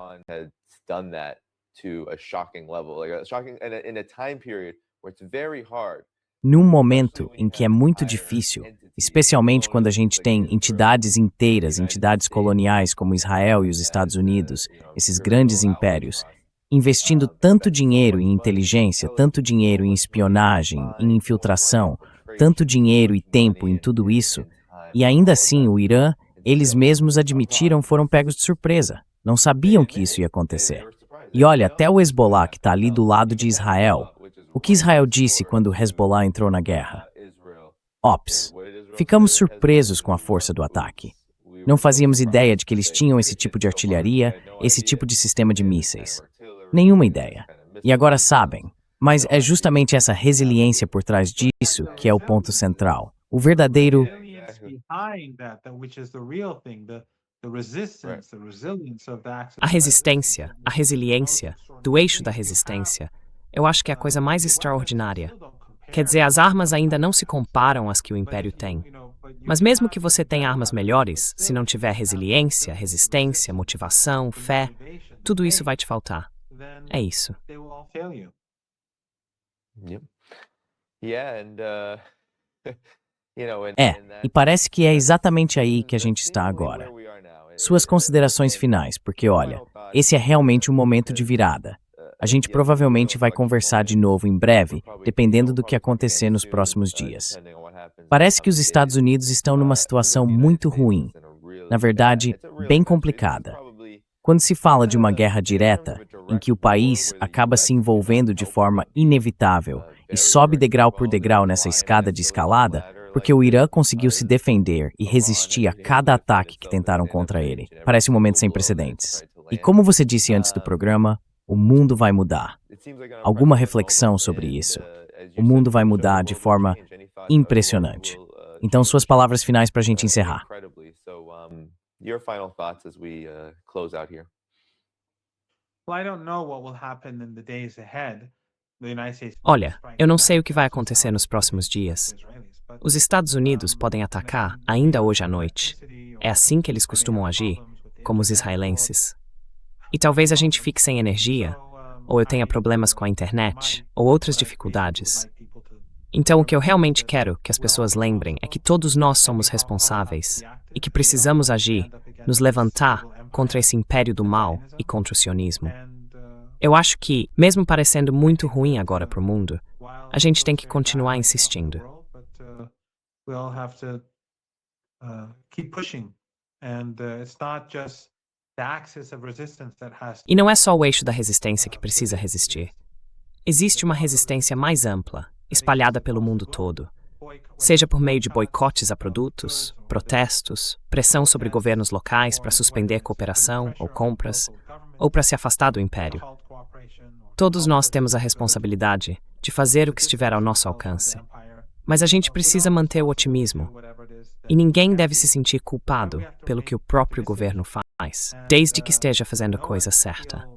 Num momento em que é muito difícil, especialmente quando a gente tem entidades inteiras, entidades coloniais como Israel e os Estados Unidos, esses grandes impérios, investindo tanto dinheiro em inteligência, tanto dinheiro em espionagem, em infiltração, tanto dinheiro e tempo em tudo isso, e ainda assim o Irã, eles mesmos admitiram, foram pegos de surpresa. Não sabiam que isso ia acontecer. E olha, até o Hezbollah, que está ali do lado de Israel. O que Israel disse quando o Hezbollah entrou na guerra? Ops, ficamos surpresos com a força do ataque. Não fazíamos ideia de que eles tinham esse tipo de artilharia, esse tipo de sistema de mísseis. Nenhuma ideia. E agora sabem. Mas é justamente essa resiliência por trás disso que é o ponto central. O verdadeiro A resistência, a resiliência, do eixo da resistência, eu acho que é a coisa mais extraordinária. Quer dizer, as armas ainda não se comparam às que o Império tem. Mas mesmo que você tenha armas melhores, se não tiver resiliência, resistência, motivação, fé, tudo isso vai te faltar. É isso. E parece que é exatamente aí que a gente está agora. Suas considerações finais, porque olha, esse é realmente um momento de virada. A gente provavelmente vai conversar de novo em breve, dependendo do que acontecer nos próximos dias. Parece que os Estados Unidos estão numa situação muito ruim, na verdade, bem complicada. Quando se fala de uma guerra direta, em que o país acaba se envolvendo de forma inevitável e sobe degrau por degrau nessa escada de escalada, porque o Irã conseguiu se defender e resistir a cada ataque que tentaram contra ele. Parece um momento sem precedentes. E como você disse antes do programa, o mundo vai mudar. Alguma reflexão sobre isso? O mundo vai mudar de forma impressionante. Então, suas palavras finais para a gente encerrar. Olha, eu não sei o que vai acontecer nos próximos dias. Os Estados Unidos podem atacar ainda hoje à noite. É assim que eles costumam agir, como os israelenses. E talvez a gente fique sem energia, ou eu tenha problemas com a internet, ou outras dificuldades. Então, o que eu realmente quero que as pessoas lembrem é que todos nós somos responsáveis e que precisamos agir, nos levantar contra esse império do mal e contra o sionismo. Eu acho que, mesmo parecendo muito ruim agora para o mundo, a gente tem que continuar insistindo. E não é só o eixo da resistência que precisa resistir. Existe uma resistência mais ampla, espalhada pelo mundo todo, seja por meio de boicotes a produtos, protestos, pressão sobre governos locais para suspender cooperação ou compras, ou para se afastar do império. Todos nós temos a responsabilidade de fazer o que estiver ao nosso alcance. Mas a gente precisa manter o otimismo. E ninguém deve se sentir culpado pelo que o próprio governo faz, desde que esteja fazendo a coisa certa.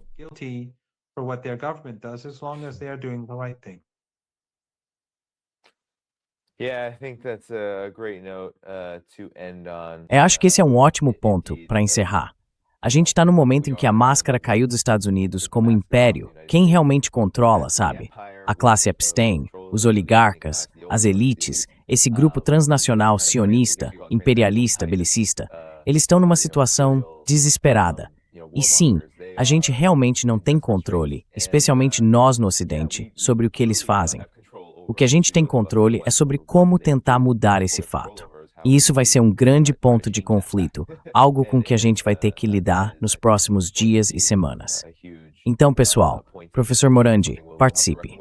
Acho que esse é um ótimo ponto para encerrar. A gente está no momento em que a máscara caiu dos Estados Unidos como império. Quem realmente controla, sabe? A classe Epstein, os oligarcas, as elites, esse grupo transnacional sionista, imperialista, belicista, eles estão numa situação desesperada. E sim, a gente realmente não tem controle, especialmente nós no Ocidente, sobre o que eles fazem. O que a gente tem controle é sobre como tentar mudar esse fato. E isso vai ser um grande ponto de conflito, algo com que a gente vai ter que lidar nos próximos dias e semanas. Então, pessoal, Professor Morandi, participe.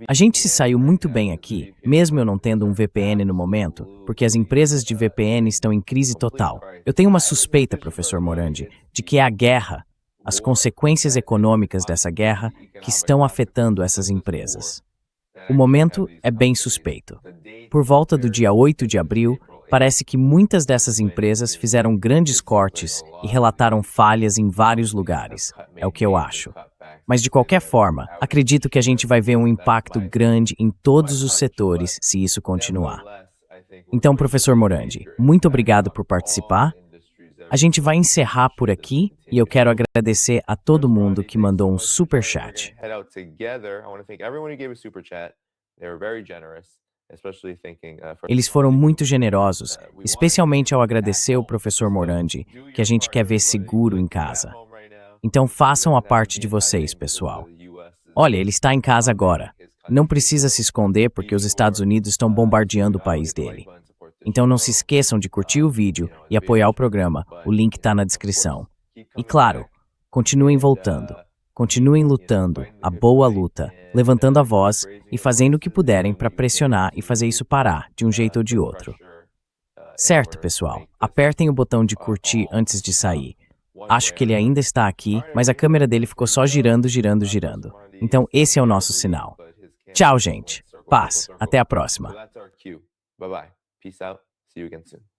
A gente se saiu muito bem aqui, mesmo eu não tendo um VPN no momento, porque as empresas de VPN estão em crise total. Eu tenho uma suspeita, Professor Morandi, de que é a guerra, as consequências econômicas dessa guerra que estão afetando essas empresas. O momento é bem suspeito. Por volta do dia 8 de abril, parece que muitas dessas empresas fizeram grandes cortes e relataram falhas em vários lugares. É o que eu acho. Mas, de qualquer forma, acredito que a gente vai ver um impacto grande em todos os setores se isso continuar. Então, Professor Morandi, muito obrigado por participar. A gente vai encerrar por aqui e eu quero agradecer a todo mundo que mandou um super chat. Eles foram muito generosos, especialmente ao agradecer o Professor Morandi, que a gente quer ver seguro em casa. Então façam a parte de vocês, pessoal. Olha, ele está em casa agora. Não precisa se esconder porque os Estados Unidos estão bombardeando o país dele. Então não se esqueçam de curtir o vídeo e apoiar o programa. O link está na descrição. E claro, continuem voltando. Continuem lutando, a boa luta, levantando a voz e fazendo o que puderem para pressionar e fazer isso parar, de um jeito ou de outro. Certo, pessoal? Apertem o botão de curtir antes de sair. Acho que ele ainda está aqui, mas a câmera dele ficou só girando. Então esse é o nosso sinal. Tchau, gente. Paz. Até a próxima. Bye bye. Peace out. See you again soon.